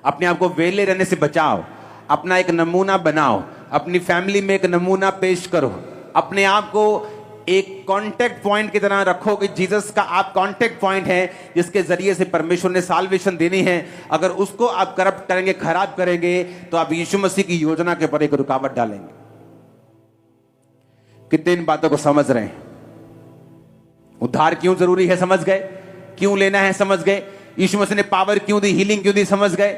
अपने आप को वेले रहने से बचाओ, अपना एक नमूना बनाओ, अपनी फैमिली में एक नमूना पेश करो, अपने आप को एक कांटेक्ट पॉइंट की तरह रखो कि जीसस का आप कांटेक्ट पॉइंट है, जिसके जरिए से परमेश्वर ने साल्वेशन देनी है। अगर उसको आप करप्ट करेंगे, खराब करेंगे, तो आप यीशु मसीह की योजना के ऊपर एक रुकावट डालेंगे। कितने इन बातों को समझ रहे हैं? उद्धार क्यों जरूरी है समझ गए, क्यों लेना है समझ गए, यीशु मसीह ने पावर क्यों दी, हीलिंग क्यों दी समझ गए,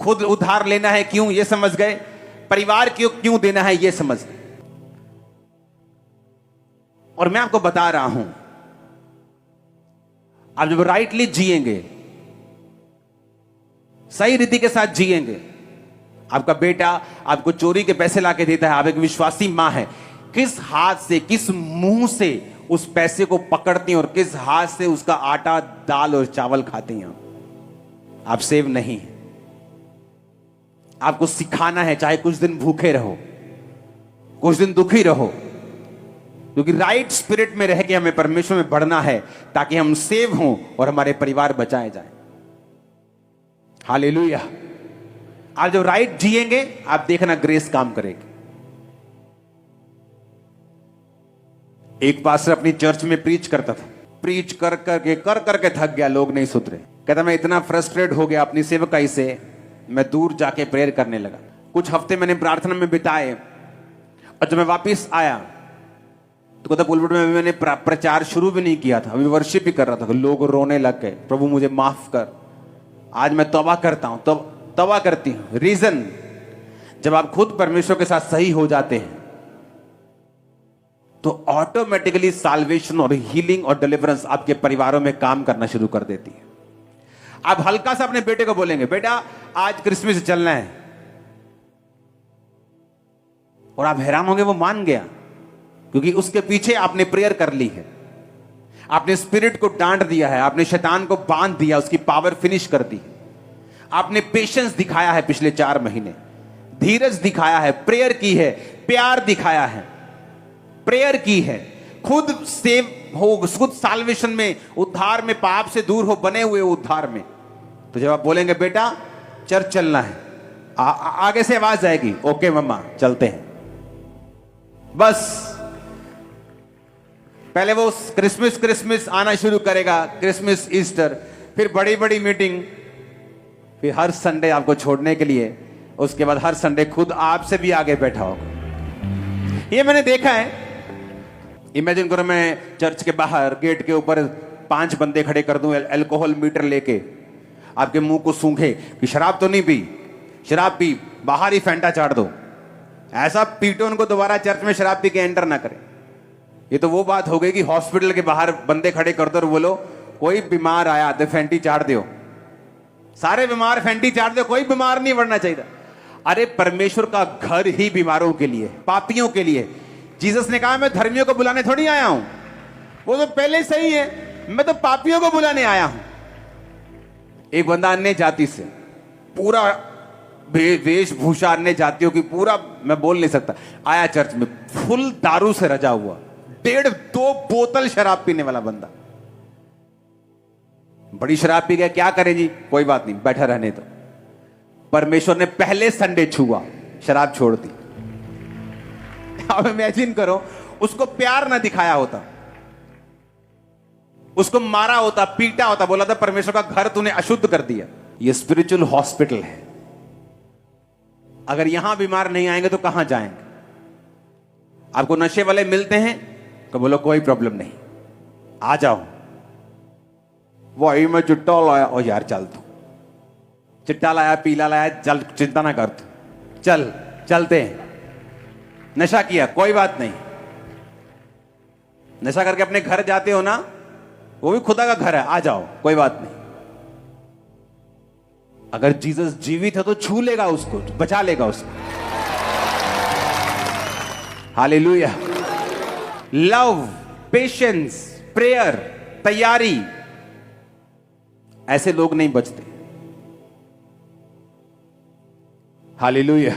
खुद उद्धार लेना है क्यों ये समझ गए, परिवार क्यों देना है ये समझ गए। और मैं आपको बता रहा हूं, आप जब राइटली जिएंगे, सही रीति के साथ जिएंगे, आपका बेटा आपको चोरी के पैसे लाके देता है, आप एक विश्वासी मां है, किस हाथ से, किस मुंह से उस पैसे को पकड़ती हैं और किस हाथ से उसका आटा, दाल और चावल खाती हैं, आप सेव नहीं है। आपको सिखाना है, चाहे कुछ दिन भूखे रहो, कुछ दिन दुखी रहो, क्योंकि राइट स्पिरिट में रह के हमें परमेश्वर में बढ़ना है, ताकि हम सेव हों और हमारे परिवार बचाए जाएं। हालेलुया। आप जब राइट जिएंगे, आप देखना ग्रेस काम करेगी। एक पास्टर अपनी चर्च में प्रीच करता था, प्रीच कर करके थक गया, लोग नहीं सुधरे। कहता मैं इतना फ्रस्ट्रेट हो गया अपनी सेवकाई से, मैं दूर जाके प्रेयर करने लगा। कुछ हफ्ते मैंने प्रार्थना में बिताए, और जब मैं वापस आया तो कहता पुलपिट में मैंने प्रचार शुरू भी नहीं किया था, अभी वर्शिप भी कर रहा था, लोग रोने लग गए, प्रभु मुझे माफ कर, आज मैं तौबा करता हूं, तौबा करती हूं। रीजन, जब आप खुद परमेश्वर के साथ सही हो जाते हैं तो ऑटोमेटिकली साल्वेशन और हीलिंग और डिलीवरेंस आपके परिवारों में काम करना शुरू कर देती है। आप हल्का सा अपने बेटे को बोलेंगे बेटा आज क्रिसमस चलना है, और आप हैरान होंगे वो मान गया, क्योंकि उसके पीछे आपने प्रेयर कर ली है, आपने स्पिरिट को डांट दिया है, आपने शैतान को बांध दिया, उसकी पावर फिनिश कर दी, आपने पेशेंस दिखाया है, पिछले 4 महीने धीरज दिखाया है, प्रेयर की है, प्यार दिखाया है, प्रेयर की है, खुद सेव हो, खुद साल्वेशन में, उद्धार में, पाप से दूर हो, बने हुए उद्धार में। तो जब आप बोलेंगे बेटा चर्च चलना है, आगे से आवाज आएगी ओके मम्मा चलते हैं, बस पहले वो क्रिसमस आना शुरू करेगा, क्रिसमस, ईस्टर, फिर बड़ी बड़ी मीटिंग, फिर हर संडे आपको छोड़ने के लिए, उसके बाद हर संडे खुद आपसे भी आगे बैठा होगा। ये मैंने देखा है। इमेजिन करो मैं चर्च के बाहर गेट के ऊपर 5 बंदे खड़े कर दूं, अल्कोहल मीटर लेके, आपके मुंह को सूंघे कि शराब तो नहीं पी, शराब पी, बाहर ही फैंटा चाट दो, ऐसा पीटो उनको दोबारा चर्च में शराब पी के एंटर ना करें। ये तो वो बात हो गई कि हॉस्पिटल के बाहर बंदे खड़े कर दो और बोलो कोई बीमार आया तो फैंटी चाट दो, सारे बीमार फैंटी चाट दो, कोई बीमार नहीं बढ़ना चाहिए। अरे परमेश्वर का घर ही बीमारों के लिए, पापियों के लिए। जीसस ने कहा मैं धर्मियों को बुलाने थोड़ी आया हूं, वो तो पहले सही है, मैं तो पापियों को बुलाने आया हूं। एक बंदा अन्य जाति से, पूरा वेशभूषा अन्य जातियों की, पूरा मैं बोल नहीं सकता, आया चर्च में, फुल दारू से रजा हुआ, 1.5-2 बोतल शराब पीने वाला बंदा, बड़ी शराब पी गया, क्या करे जी, कोई बात नहीं, बैठा रहने दो। परमेश्वर ने पहले संडे छुआ, शराब छोड़ दी। अब इमेजिन करो उसको प्यार ना दिखाया होता, उसको मारा होता, पीटा होता, बोला था परमेश्वर का घर तूने अशुद्ध कर दिया। ये स्पिरिचुअल हॉस्पिटल है। अगर यहां बीमार नहीं आएंगे तो कहां जाएंगे? आपको नशे वाले मिलते हैं तो बोलो कोई प्रॉब्लम नहीं, आ जाओ। वही मैं चिट्टा लाया, ओ यार चल तू, चिट्टा लाया, पीला लाया, चल चिंता ना कर तू, चल चलते हैं। नशा किया कोई बात नहीं, नशा करके अपने घर जाते हो ना, वो भी खुदा का घर है, आ जाओ कोई बात नहीं। अगर जीसस जीवित है तो छू लेगा उसको, बचा लेगा उसको। हालेलुया। लव, पेशेंस, प्रेयर, तैयारी, ऐसे लोग नहीं बचते। हालेलुया।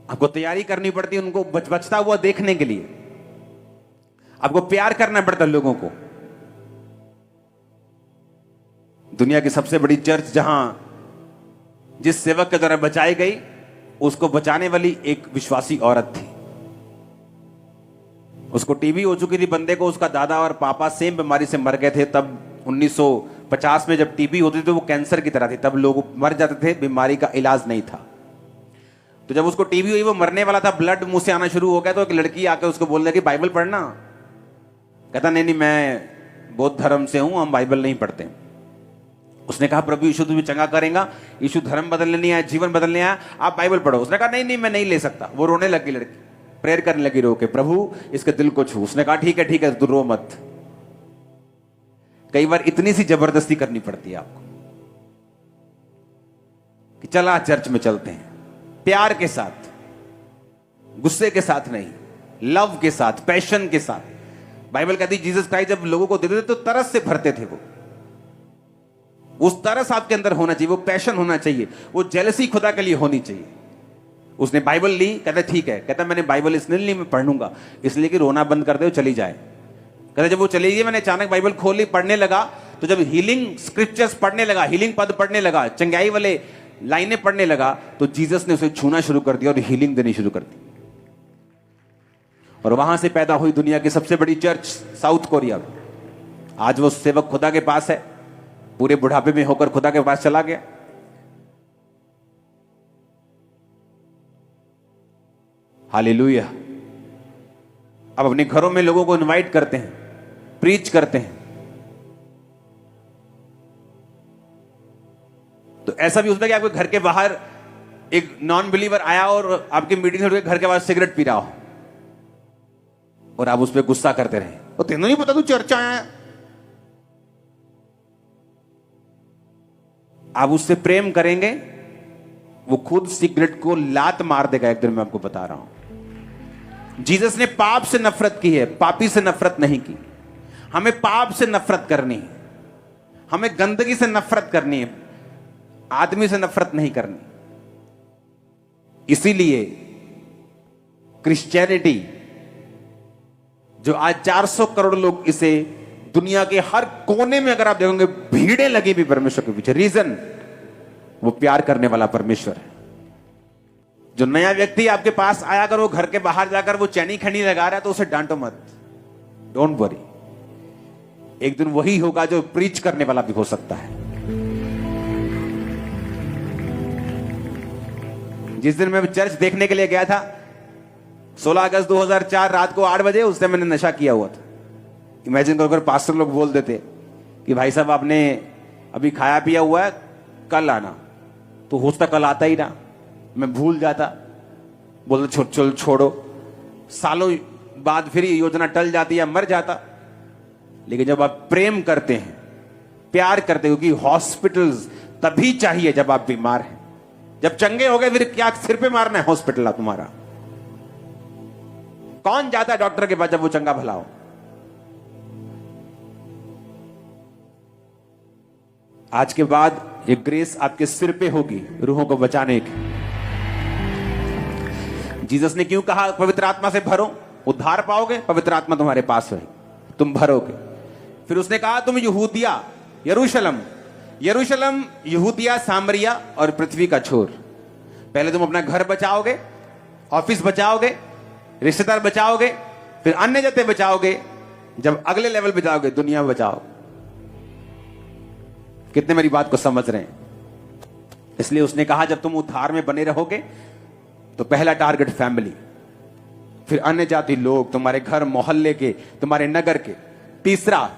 आपको तैयारी करनी पड़ती है उनको बचता हुआ देखने के लिए। आपको प्यार करना पड़ता है लोगों को। दुनिया की सबसे बड़ी चर्च जहां जिस सेवक के द्वारा बचाई गई, उसको बचाने वाली एक विश्वासी औरत थी। उसको टीबी हो चुकी थी बंदे को, उसका दादा और पापा सेम बीमारी से मर गए थे। तब 1950 में जब टीबी होती थी तो वो कैंसर की तरह थी, तब लोग मर जाते थे, बीमारी का इलाज नहीं था। तो जब उसको टीबी हुई, वो मरने वाला था, ब्लड मुंह से आना शुरू हो गया, तो एक लड़की आके उसको बोलने लगी बाइबल पढ़ना। कहता नहीं मैं बौद्ध धर्म से हूं, हम बाइबल नहीं पढ़ते। उसने कहा प्रभु यीशु तुम्हें चंगा करेगा, यीशु धर्म बदलने नहीं आया, जीवन बदलने आया, आप बाइबल पढ़ो। उसने कहा नहीं नहीं मैं नहीं ले सकता। वो रोने लगी लड़की, प्रेयर करने लगी रो के, प्रभु इसके दिल को छू। उसने कहा ठीक है तू रो मत। कई बार इतनी सी जबरदस्ती करनी पड़ती है आपको कि चला चर्च में चलते हैं, प्यार के साथ, गुस्से के साथ नहीं, लव के साथ, पैशन के साथ। बाइबल कहती है जीसस क्राइस्ट जब लोगों को देते थे तो तरस से भरते थे। वो उस तरस आपके अंदर होना चाहिए, वो पैशन होना चाहिए, वो जेलसी खुदा के लिए होनी चाहिए। उसने बाइबल ली, कहता ठीक है, कहता मैंने बाइबल इसलिए नहीं मैं पढ़ूंगा, इसलिए कि रोना बंद कर दे, चली जाए। कहता जब वो चली गई, मैंने अचानक बाइबल खोली, पढ़ने लगा, तो जब हीलिंग स्क्रिप्चर्स पढ़ने लगा, हीलिंग पद पढ़ने लगा, चंगाई वाले लाइनें पढ़ने लगा, तो जीसस ने उसे छूना शुरू कर दिया और हीलिंग देनी शुरू कर दी। और वहां से पैदा हुई दुनिया की सबसे बड़ी चर्च साउथ कोरिया। आज वो सेवक खुदा के पास है, पूरे बुढ़ापे में होकर खुदा के पास चला गया। हालेलुया। अब अपने घरों में लोगों को इनवाइट करते हैं, प्रीच करते हैं। तो ऐसा भी होता है कि आपके घर के बाहर एक नॉन बिलीवर आया और आपकी मीटिंग से घर के बाहर सिगरेट पी रहा हो और आप उस पर गुस्सा करते रहे, तो तेनों नहीं पता तू चर्च आया है। आप उससे प्रेम करेंगे, वो खुद सिगरेट को लात मार देगा एक दिन, मैं आपको बता रहा हूं। जीसस ने पाप से नफरत की है, पापी से नफरत नहीं की। हमें पाप से नफरत करनी है, हमें गंदगी से नफरत करनी है, आदमी से नफरत नहीं करनी। इसीलिए क्रिश्चियनिटी, जो आज 400 करोड़ लोग इसे दुनिया के हर कोने में अगर आप देखोगे भीड़ें लगी भी परमेश्वर के पीछे, रीजन वो प्यार करने वाला परमेश्वर है। जो नया व्यक्ति आपके पास आया, अगर वो घर के बाहर जाकर वो चैनी खैनी लगा रहा है तो उसे डांटो मत, डोंट वरी, एक दिन वही होगा जो प्रीच करने वाला भी हो सकता है। जिस दिन मैं चर्च देखने के लिए गया था 16 अगस्त 2004 रात को 8 बजे, उस टाइम मैंने नशा किया हुआ था। इमेजिन करो अगर पास्टर लोग बोल देते कि भाई साहब आपने अभी खाया पिया हुआ है, कल आना, तो होता कल आता ही ना, मैं भूल जाता, बोलते चल छोड़ो, सालों बाद फिर ये योजना टल जाती है, मर जाता। लेकिन जब आप प्रेम करते हैं, प्यार करते हो, क्योंकि हॉस्पिटल्स तभी चाहिए जब आप बीमार हैं। जब चंगे हो गए फिर क्या सिर पे मारना है हॉस्पिटल तुम्हारा? कौन जाता है डॉक्टर के पास जब वो चंगा भला हो? आज के बाद ये ग्रेस आपके सिर पे होगी रूहों को बचाने की। जीसस ने क्यों कहा पवित्र आत्मा से भरो, उद्धार पाओगे, पवित्र आत्मा तुम्हारे पास है, तुम भरोगे। फिर उसने कहा तुम यहूदिया, यरूशलेम, यरूशलेम, यहूदिया, सामरिया और पृथ्वी का छोर। पहले तुम अपना घर बचाओगे, ऑफिस बचाओगे, रिश्तेदार बचाओगे, फिर अन्य जाति बचाओगे, जब अगले लेवल पे जाओगे, दुनिया बचाओ। कितने मेरी बात को समझ रहे हैं? इसलिए उसने कहा जब तुम उद्धार में बने रहोगे तो पहला टारगेट फैमिली, फिर अन्य जाति लोग, तुम्हारे घर मोहल्ले के, तुम्हारे नगर के, तीसरा